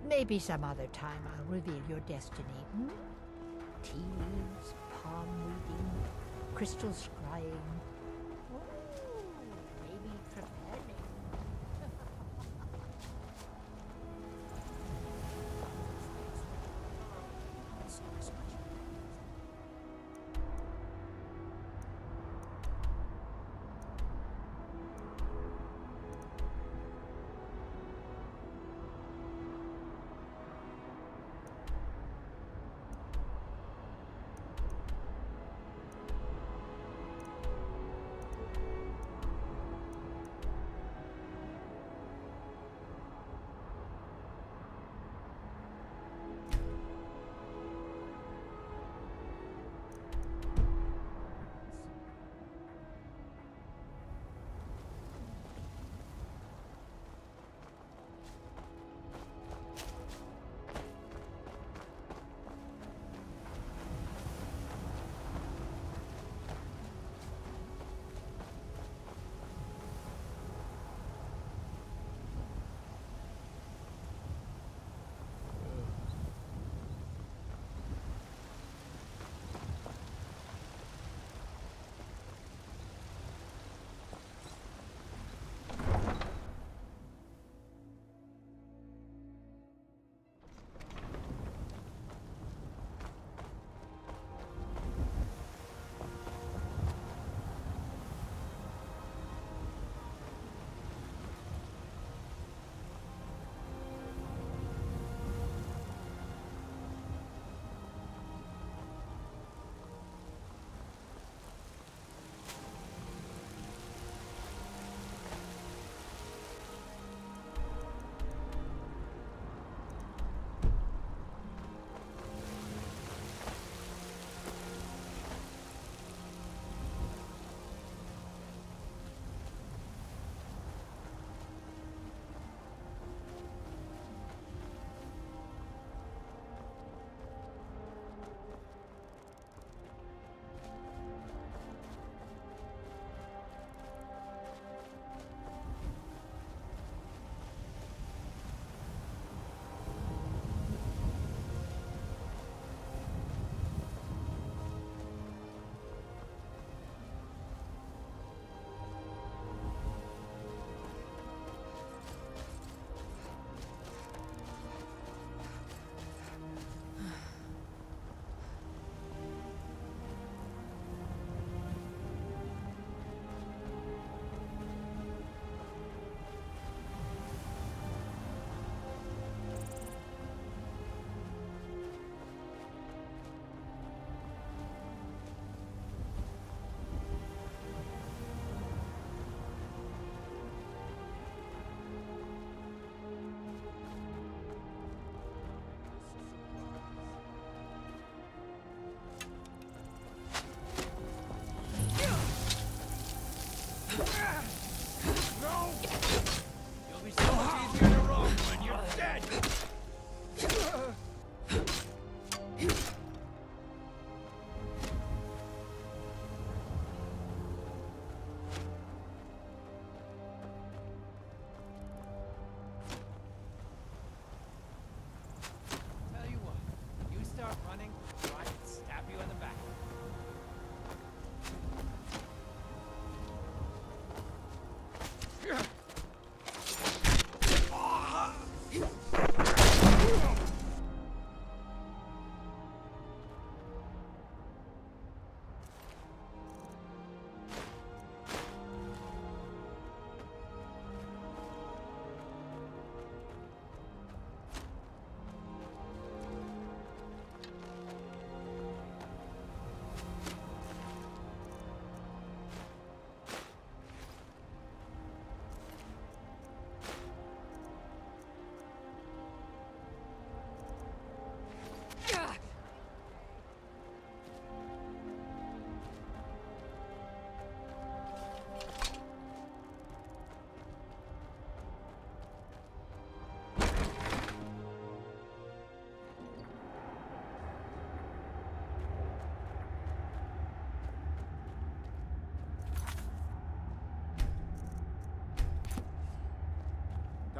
Maybe some other time I'll reveal your destiny. Hmm? Tea leaves, palm reading, crystal scrying. Oh, maybe trepanning.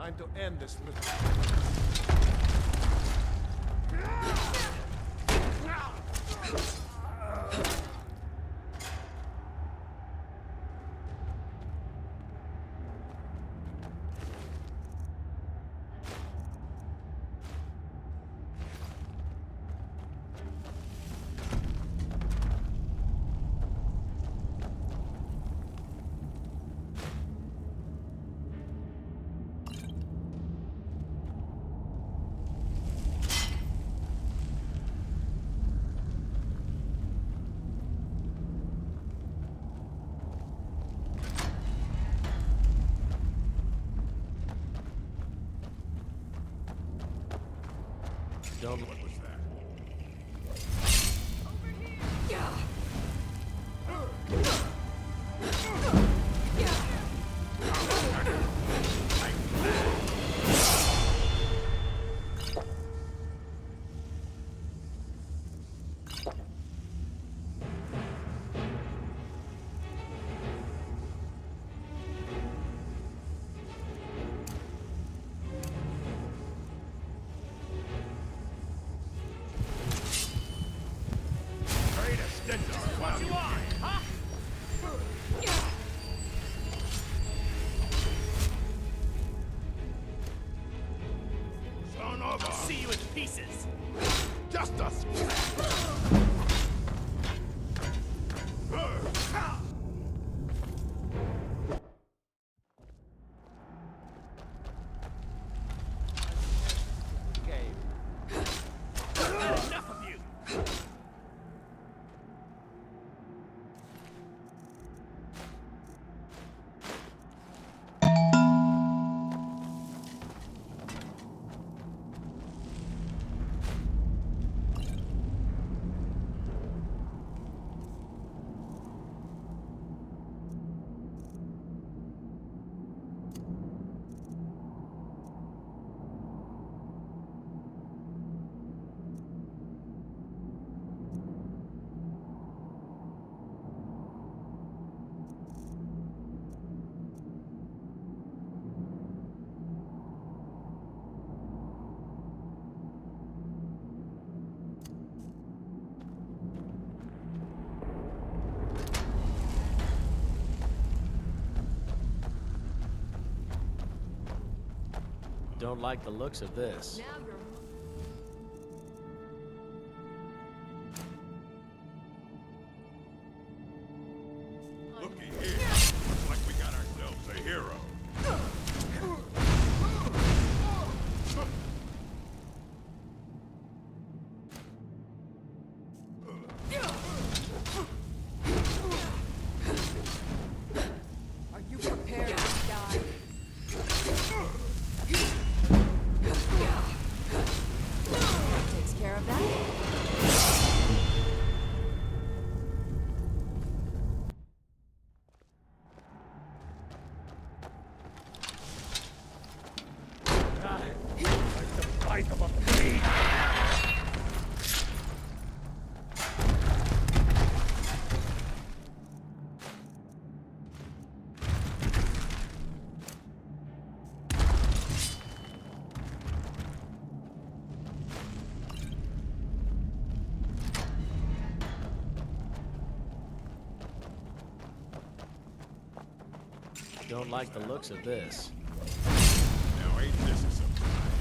Time to end this little... Don't... What was that? I'll see you in pieces. Just us. Enough of you. Don't like the looks of this. Looky here. Looks like we got ourselves a hero. Are you prepared to die? Takes care of that. Bite them up the feet. Don't like the looks of this. Now ain't this a surprise?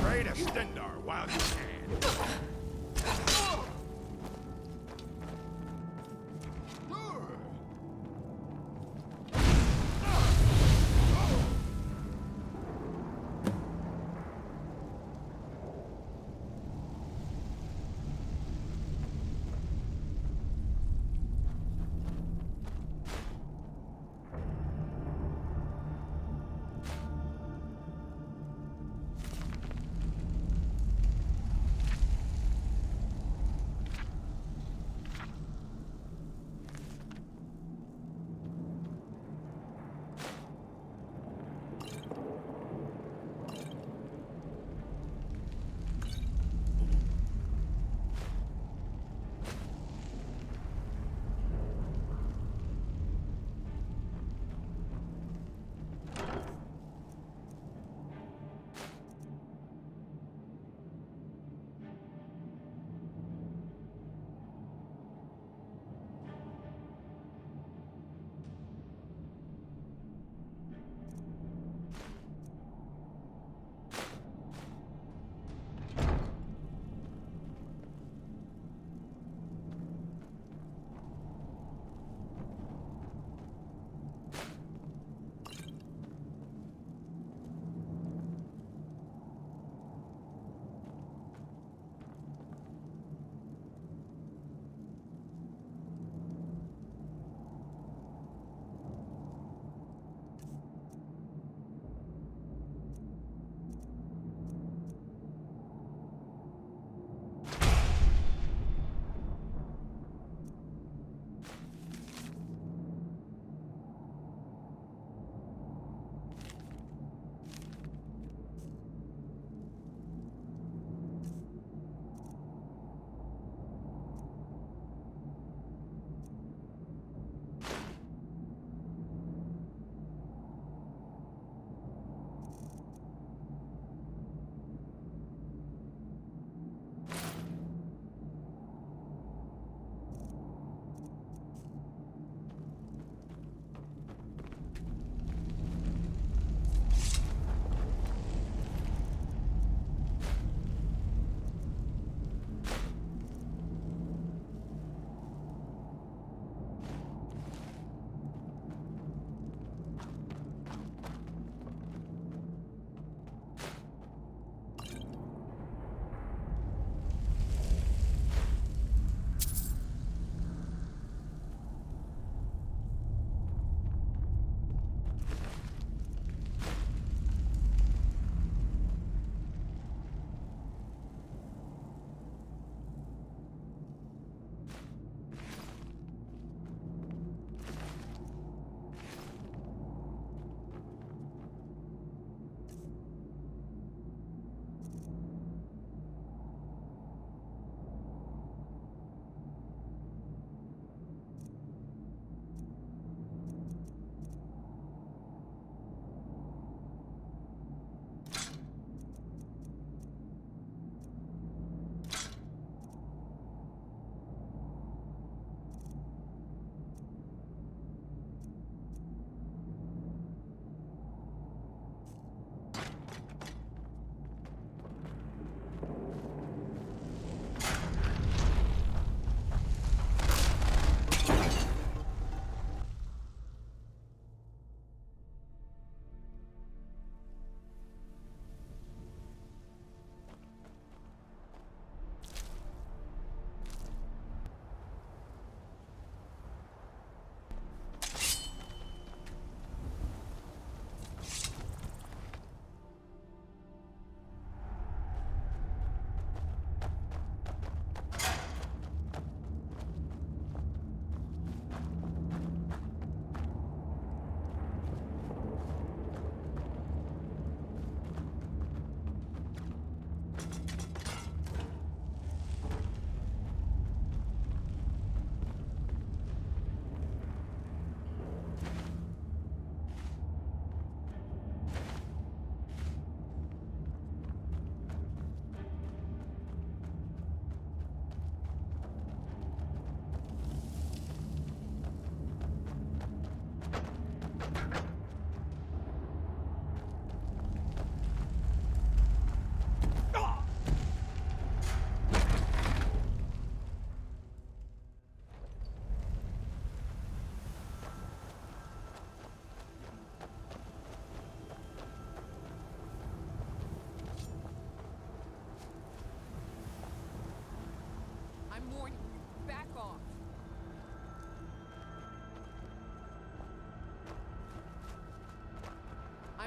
Pray to Stendar while you can.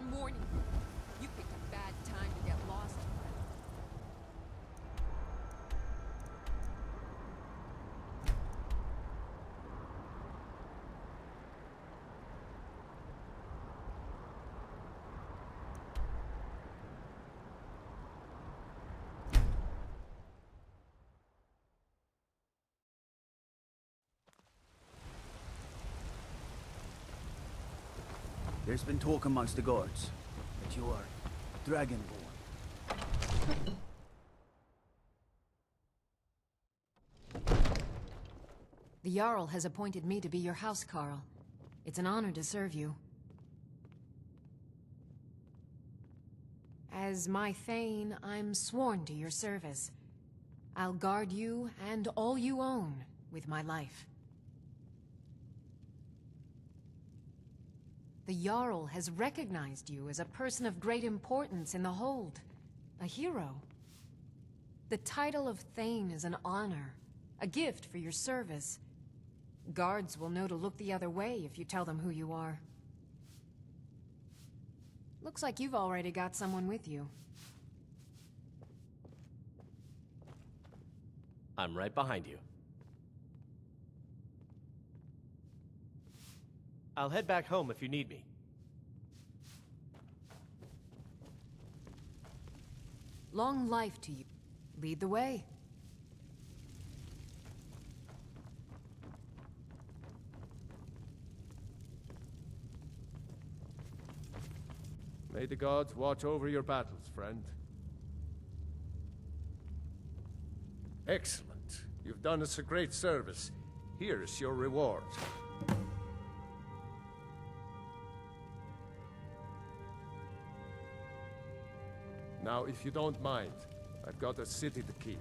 I'm warning you. You picked a bad time to get lost. There's been talk amongst the guards that you are Dragonborn. The Jarl has appointed me to be your housecarl. It's an honor to serve you. As my Thane, I'm sworn to your service. I'll guard you and all you own with my life. The Jarl has recognized you as a person of great importance in the Hold. A hero. The title of Thane is an honor, a gift for your service. Guards will know to look the other way if you tell them who you are. Looks like you've already got someone with you. I'm right behind you. I'll head back home if you need me. Long life to you. Lead the way. May the gods watch over your battles, friend. Excellent. You've done us a great service. Here's your reward. Now, if you don't mind, I've got a city to keep.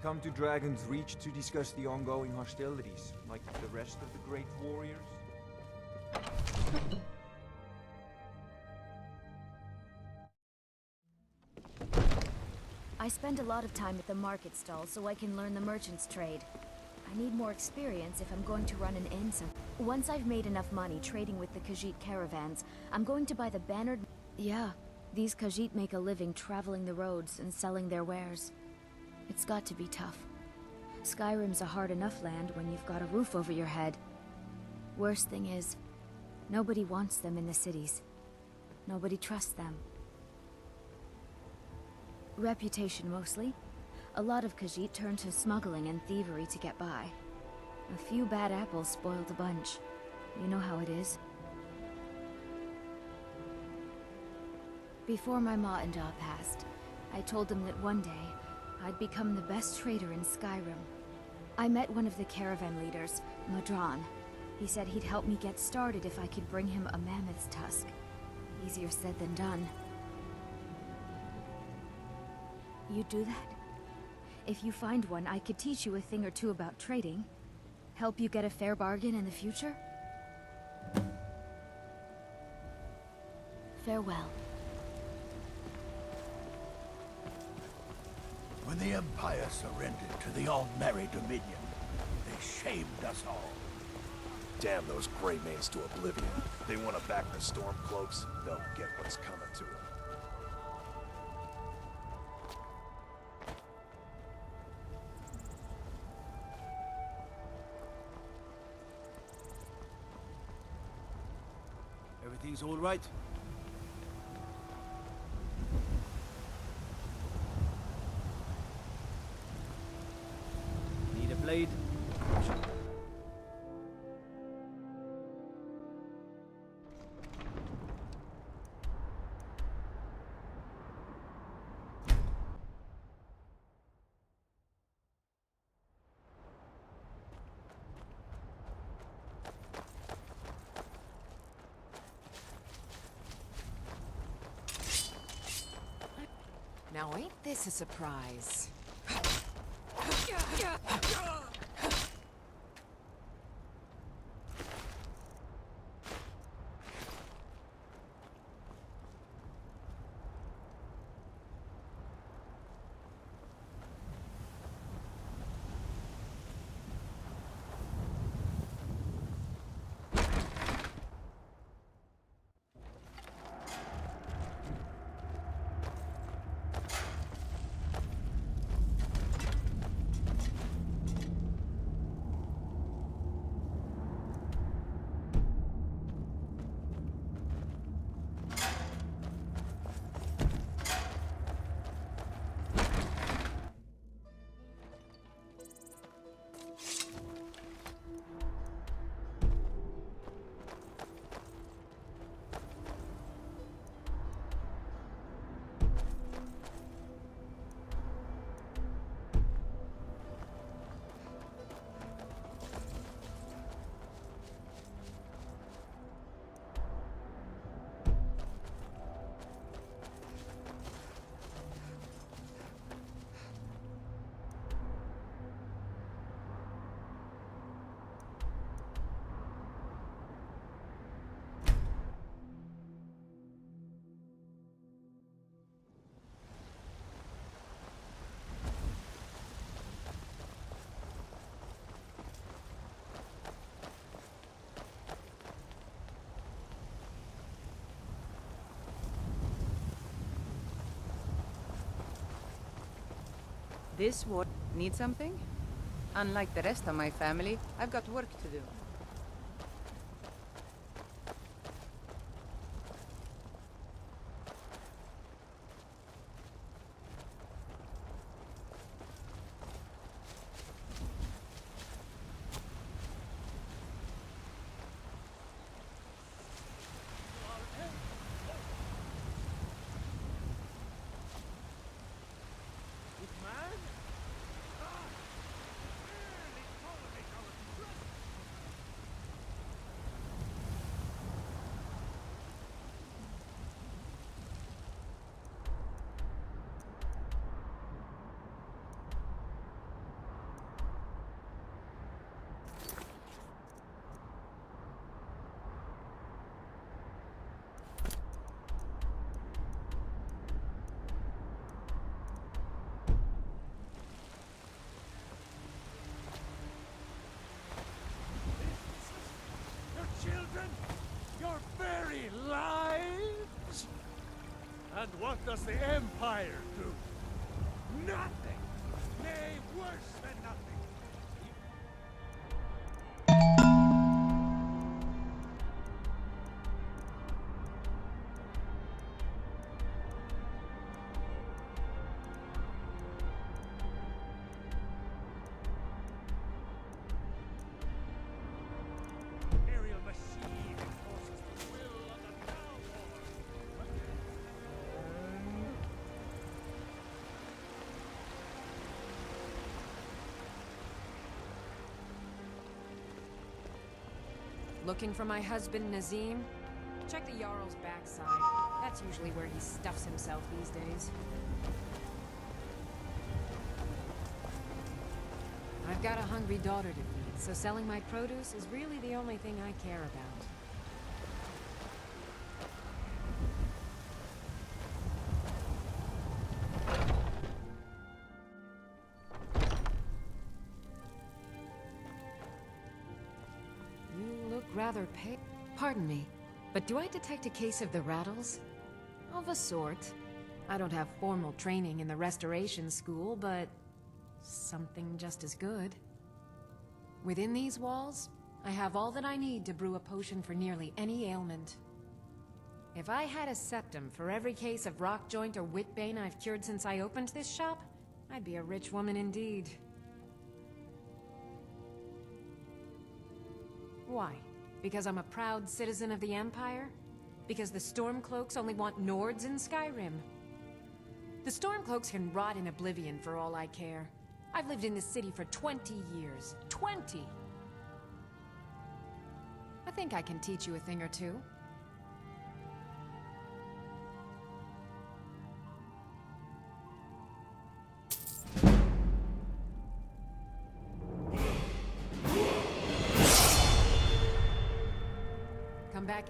Come to Dragon's Reach to discuss the ongoing hostilities, like the rest of the great warriors? I spend a lot of time at the market stall so I can learn the merchant's trade. I need more experience if I'm going to run an inn some. Once I've made enough money trading with the Khajiit caravans, I'm going to buy the bannered... Yeah, these Khajiit make a living traveling the roads and selling their wares. It's got to be tough. Skyrim's a hard enough land when you've got a roof over your head. Worst thing is, nobody wants them in the cities. Nobody trusts them. Reputation, mostly. A lot of Khajiit turn to smuggling and thievery to get by. A few bad apples spoil the bunch. You know how it is. Before my ma and Da passed, I told them that one day, I'd become the best trader in Skyrim. I met one of the caravan leaders, Madron. He said he'd help me get started if I could bring him a mammoth's tusk. Easier said than done. You'd do that? If you find one, I could teach you a thing or two about trading. Help you get a fair bargain in the future? Farewell. When the Empire surrendered to the Aldmeri Dominion, they shamed us all. Damn those Greymanes to oblivion. They want to back the Stormcloaks, they'll get what's coming to them. Everything's all right? Need a blade? Now ain't this a surprise? This war... Need something? Unlike the rest of my family, I've got work to do. Children, your very lives? And what does the Empire do? Nothing! Nay, worse than nothing! Looking for my husband, Nazim? Check the Jarl's backside. That's usually where he stuffs himself these days. I've got a hungry daughter to feed, so selling my produce is really the only thing I care about. Rather pale. Pardon me, but do I detect a case of the rattles? Of a sort. I don't have formal training in the restoration school, but something just as good. Within these walls, I have all that I need to brew a potion for nearly any ailment. If I had a septum for every case of rock joint or whitbane I've cured since I opened this shop, I'd be a rich woman indeed. Why? Because I'm a proud citizen of the Empire? Because the Stormcloaks only want Nords in Skyrim? The Stormcloaks can rot in oblivion for all I care. I've lived in this city for 20 years. 20! I think I can teach you a thing or two. Come back.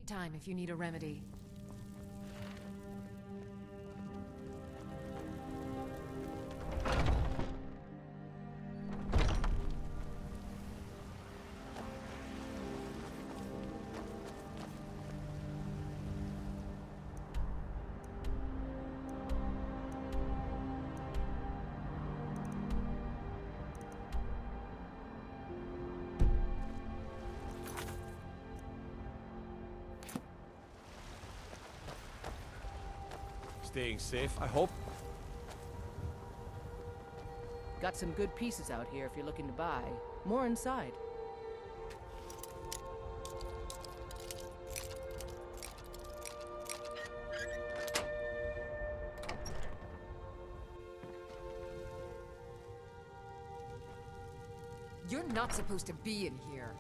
Time if you need a remedy. Staying safe, I hope. Got some good pieces out here if you're looking to buy. More inside. You're not supposed to be in here.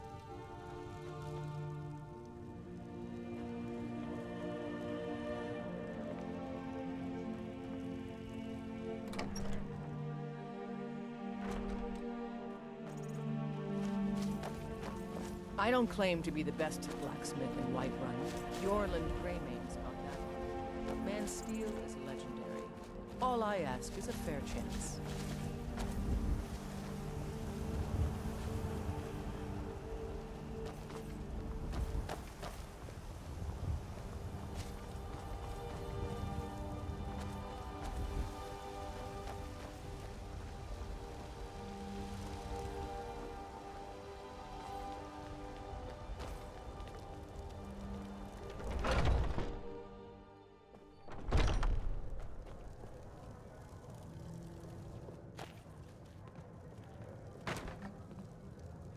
I don't claim to be the best blacksmith in Whiterun. Yorland Greymane's got that. But Man Steel is legendary. All I ask is a fair chance.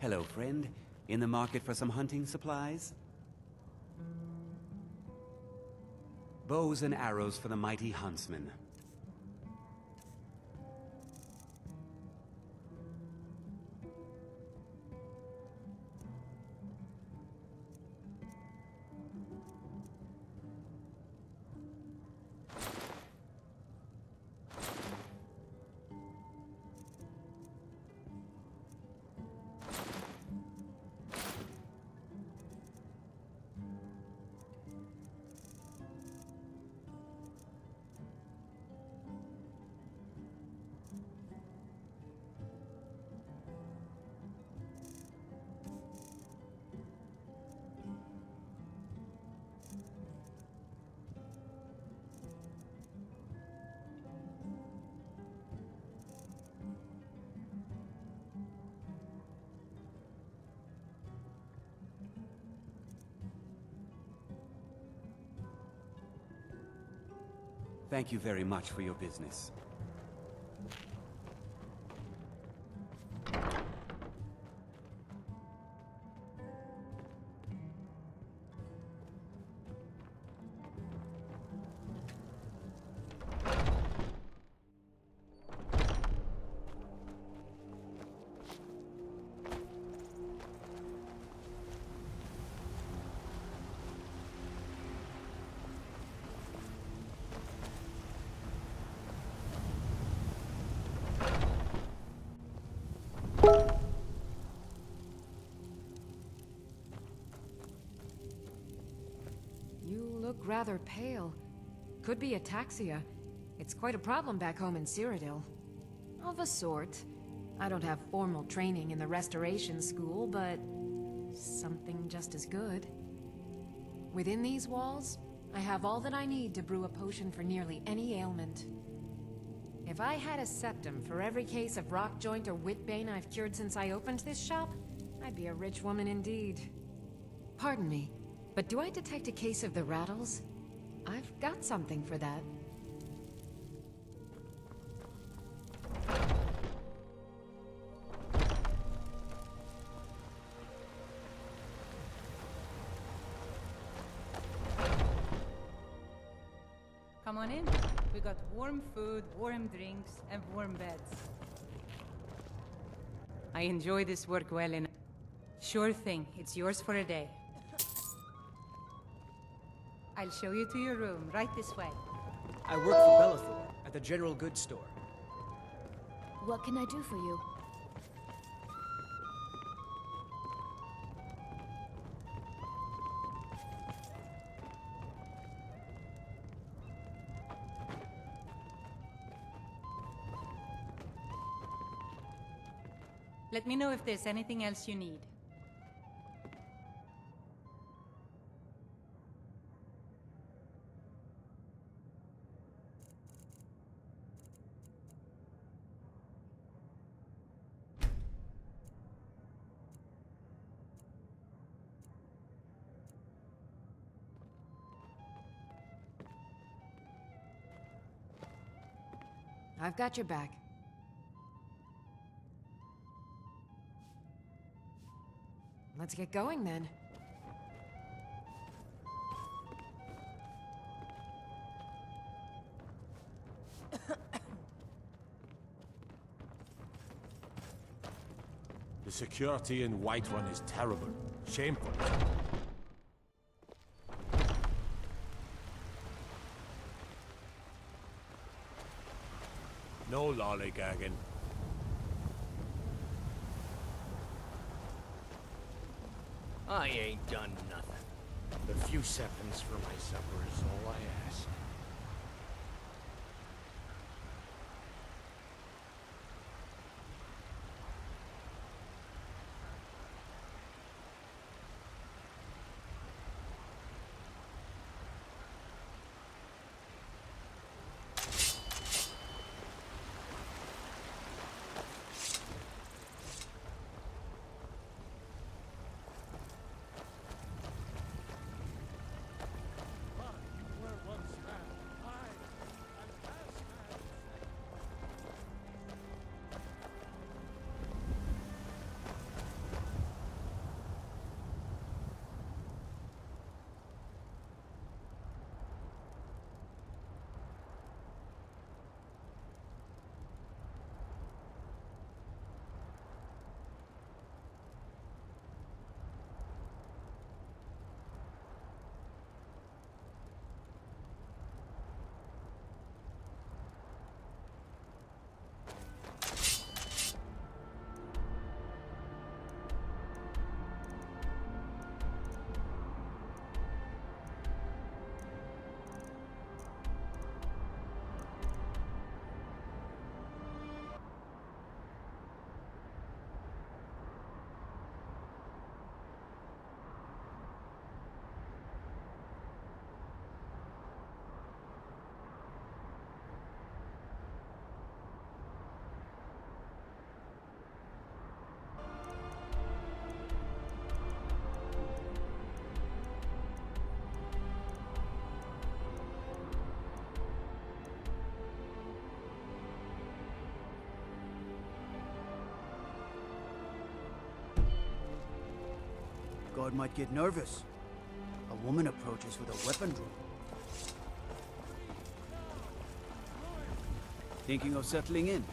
Hello, friend. In the market for some hunting supplies? Bows and arrows for the mighty huntsman. Thank you very much for your business. Look rather pale. Could be ataxia. It's quite a problem back home in Cyrodiil. Of a sort. I don't have formal training in the restoration school, but something just as good. Within these walls, I have all that I need to brew a potion for nearly any ailment. If I had a septum for every case of rock joint or whitbane I've cured since I opened this shop, I'd be a rich woman indeed. Pardon me, but do I detect a case of the rattles? I've got something for that. Come on in. We got warm food, warm drinks, and warm beds. I enjoy this work well enough. Sure thing, it's yours for a day. I'll show you to your room, right this way. I work for Bellathor at the general goods store. What can I do for you? Let me know if there's anything else you need. I've got your back. Let's get going then. The security in Whiterun is terrible. Shameful. No lollygagging. I ain't done nothing. A few seconds for my supper is all I ask. Guard might get nervous. A woman approaches with a weapon drawn. Thinking of settling in?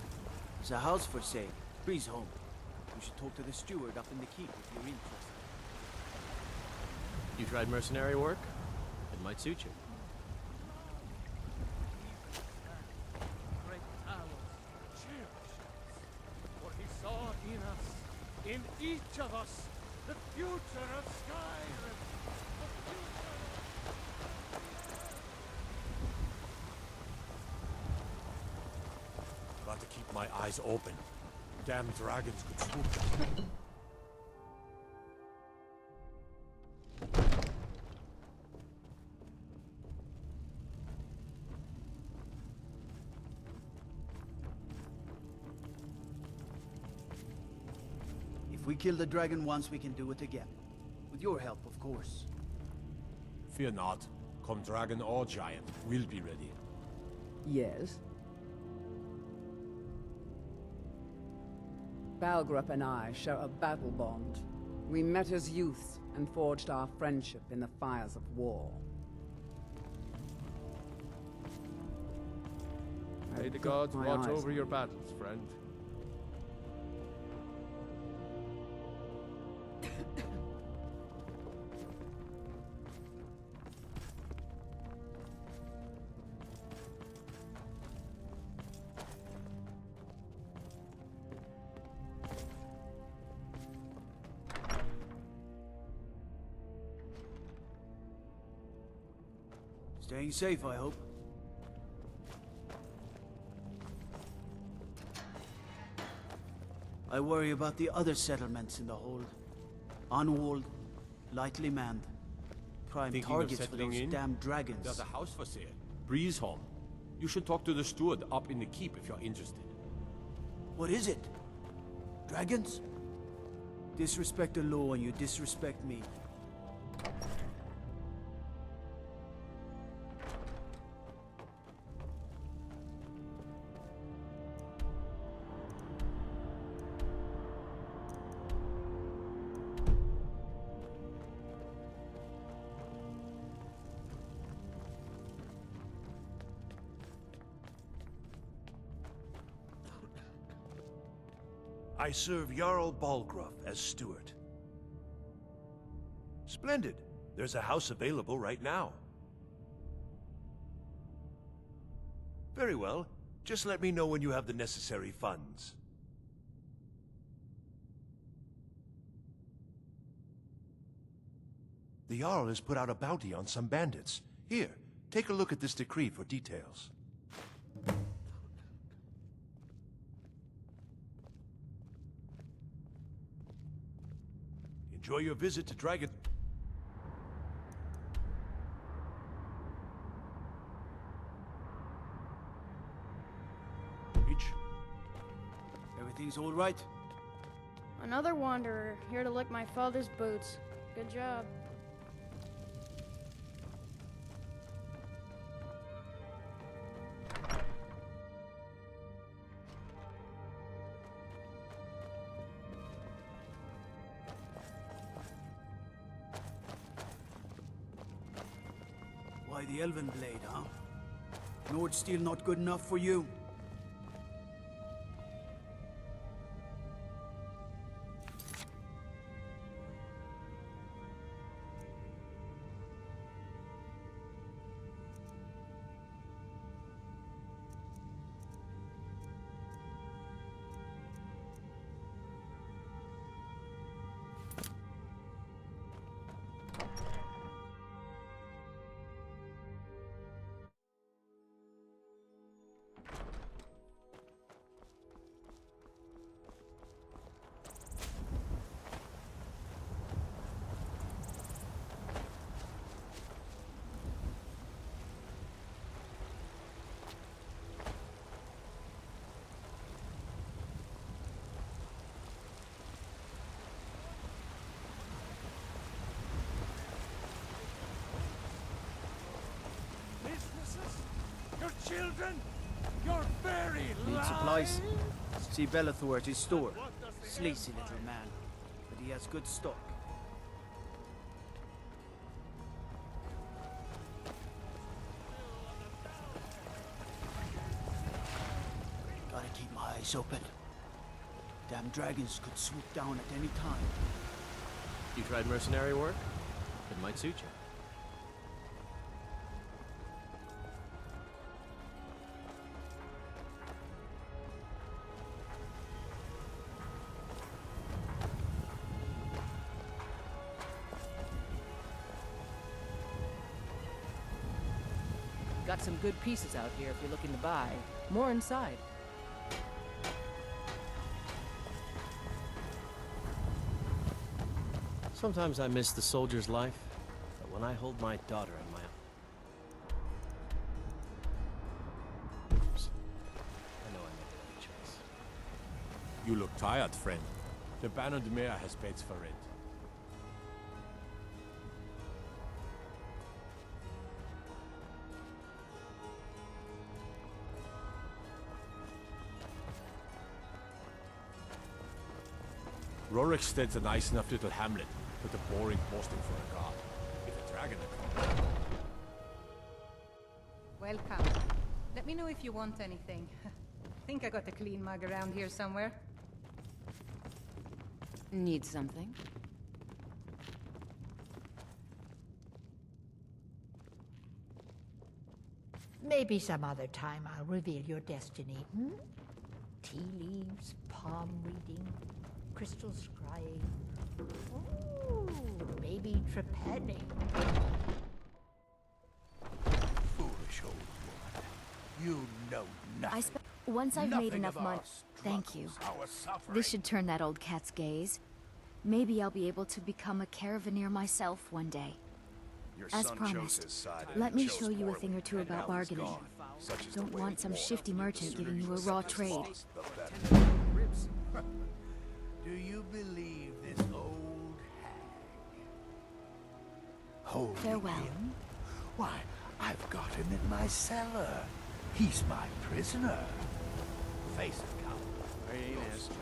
There's a house for sale. Breeze home. You should talk to the steward up in the keep if you're interested. You tried mercenary work? It might suit you. Great Talos, cheers. For he saw in us, in each of us, the future of Skyrim. The future Got to keep my eyes open. Damn dragons could spook us. If we kill the dragon once, we can do it again. With your help, of course. Fear not. Come dragon or giant, we'll be ready. Yes? Balgrup and I share a battle bond. We met as youths and forged our friendship in the fires of war. May the gods watch over your battles, friend. Staying safe, I hope. I worry about the other settlements in the hold. Unwalled, lightly manned. Prime Thinking targets of for settling those in? damn dragons. There's a house for sale. Breeze home. You should talk to the steward up in the keep if you're interested. What is it? Dragons? Disrespect the law and you disrespect me. I serve Jarl Balgruff as steward. Splendid. There's a house available right now. Very well. Just let me know when you have the necessary funds. The Jarl has put out a bounty on some bandits. Here, take a look at this decree for details. Enjoy your visit to Dragon... Everything's all right? Another wanderer, here to lick my father's boots. Good job. Why the Elven blade, huh? Nord steel not good enough for you? Your children, your very Need supplies? lives? See Bellathor at his store. Sleazy little man, but he has good stock. Gotta keep my eyes open. Damn dragons could swoop down at any time. You tried mercenary work? It might suit you. Got some good pieces out here if you're looking to buy. More inside. Sometimes I miss the soldier's life, but when I hold my daughter in my arms, I know I made the right choice. You look tired, friend. The Baron de Mayor has beds for rent. Roriksted's a nice enough little hamlet, but a boring posting for a god. If a dragon had come. Welcome. Let me know if you want anything. Think I got a clean mug around here somewhere. Need something? Maybe some other time I'll reveal your destiny. Hmm? Tea leaves, palm reading, crystal scrying. Ooh, maybe trepanning. Foolish old woman. You know nothing. Once I've made Nothing enough of money. our Thank you. struggles, our suffering. This should turn that old cat's gaze. Maybe I'll be able to become a caravaneer myself one day. Your As son promised, chose his side and let he me chose show you a poorly, thing or two and about now he's bargaining. gone. Such is the Don't way want of some war. shifty The merchant sooner giving you a accept raw his trade. loss, the better. Do you believe this old hag? Holding Farewell. him? Why, I've got him in my cellar. He's my prisoner. Face it, coward. I ain't asking.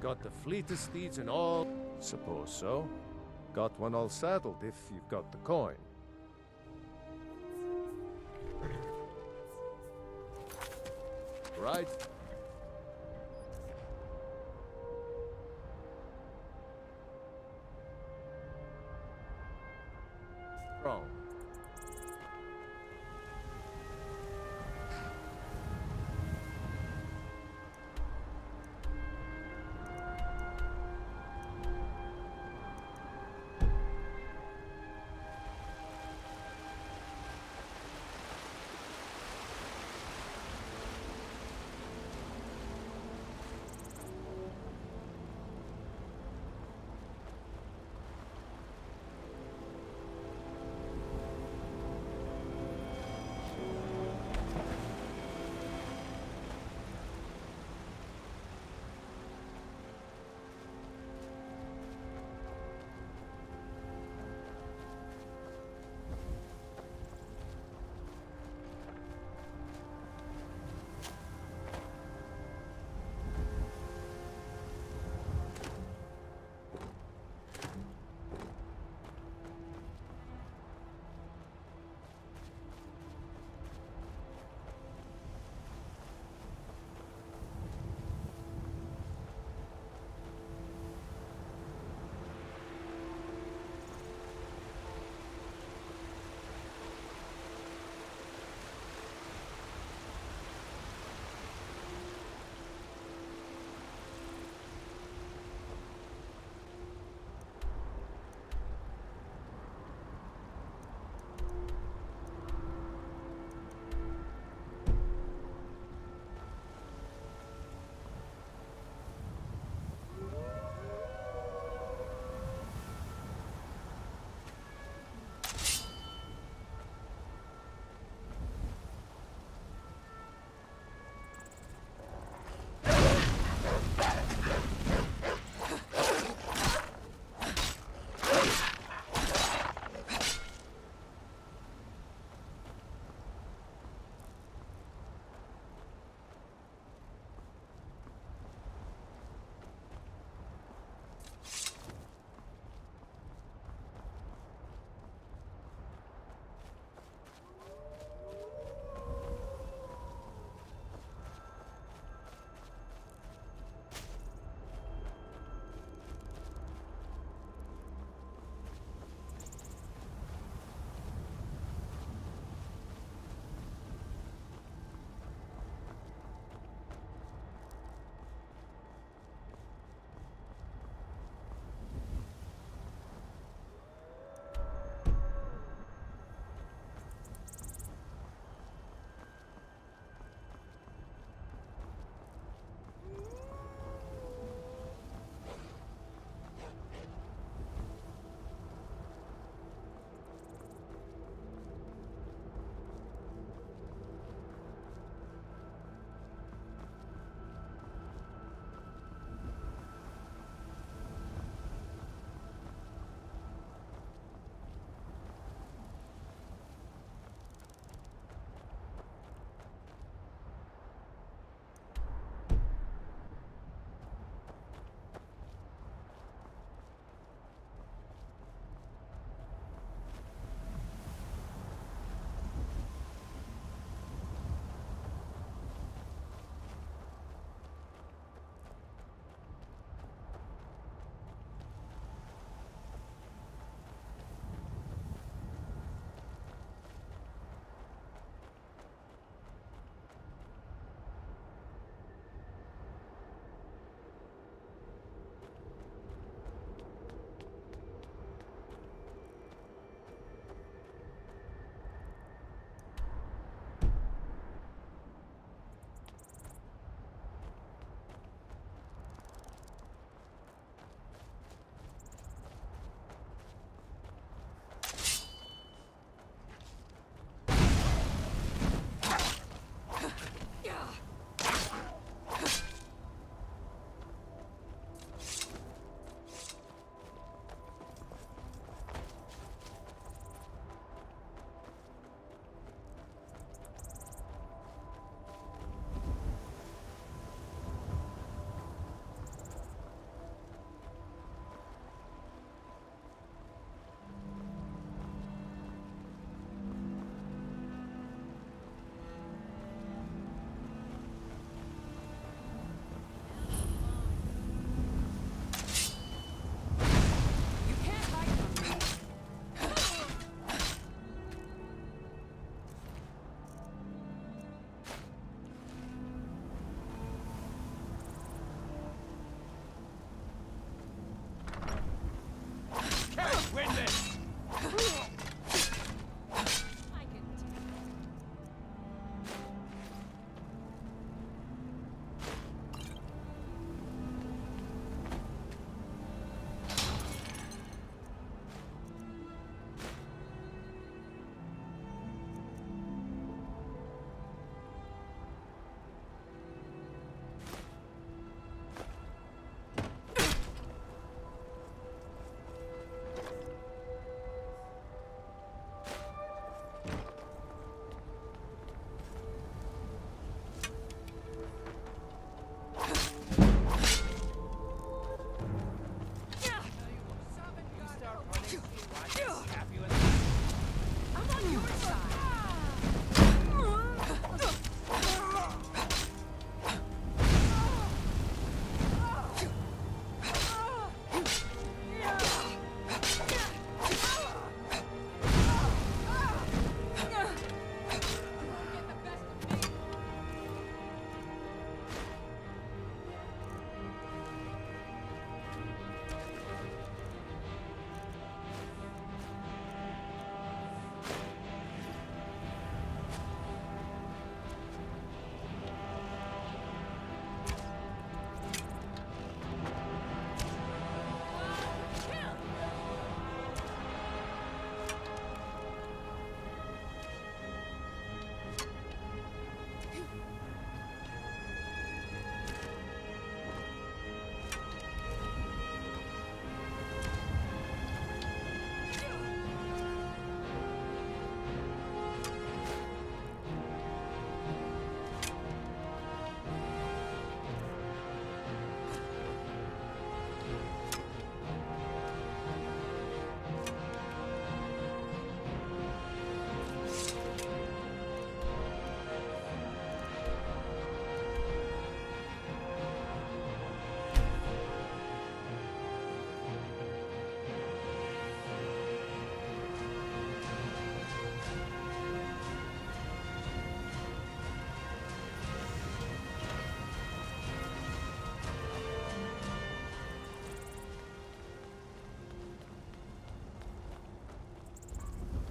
Got the fleetest steeds in all... Suppose so. Got one all saddled if you've got the coin. Right? Wrong.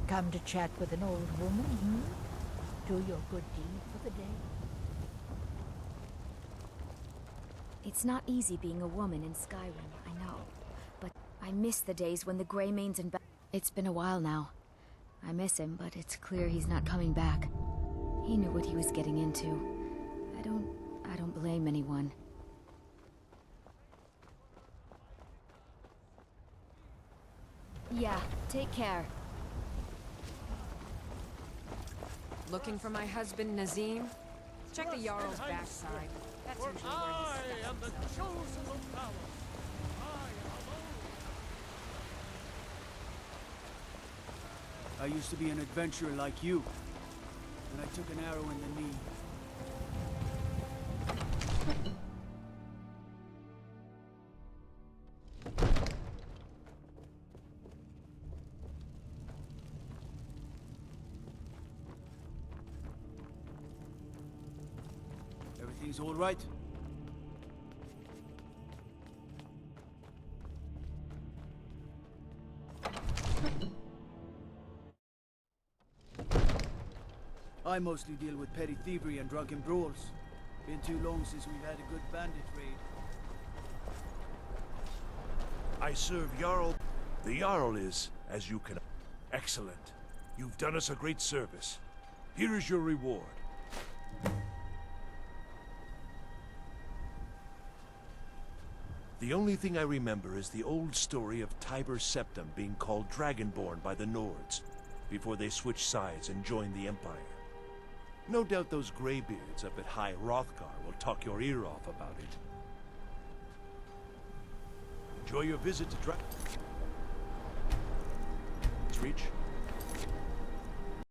Come to chat with an old woman, Do your good deed for the day. It's not easy being a woman in Skyrim, I know. But I miss the days when the Greymanes and It's been a while now. I miss him, but it's clear he's not coming back. He knew what he was getting into. I don't blame anyone. Yeah, take care. Looking for my husband, Nazim? Check the Jarl's backside. That's For usually I where he am the steps himself. chosen of Talos. I used to be an adventurer like you, and I took an arrow in the knee. Everything's all right? I mostly deal with petty thievery and drunken brawls. Been too long since we've had a good bandit raid. I serve Jarl. The Jarl is, as you can... Excellent. You've done us a great service. Here is your reward. The only thing I remember is the old story of Tiber Septim being called Dragonborn by the Nords, before they switched sides and joined the Empire. No doubt those graybeards up at High Hrothgar will talk your ear off about it. Enjoy your visit to Reach.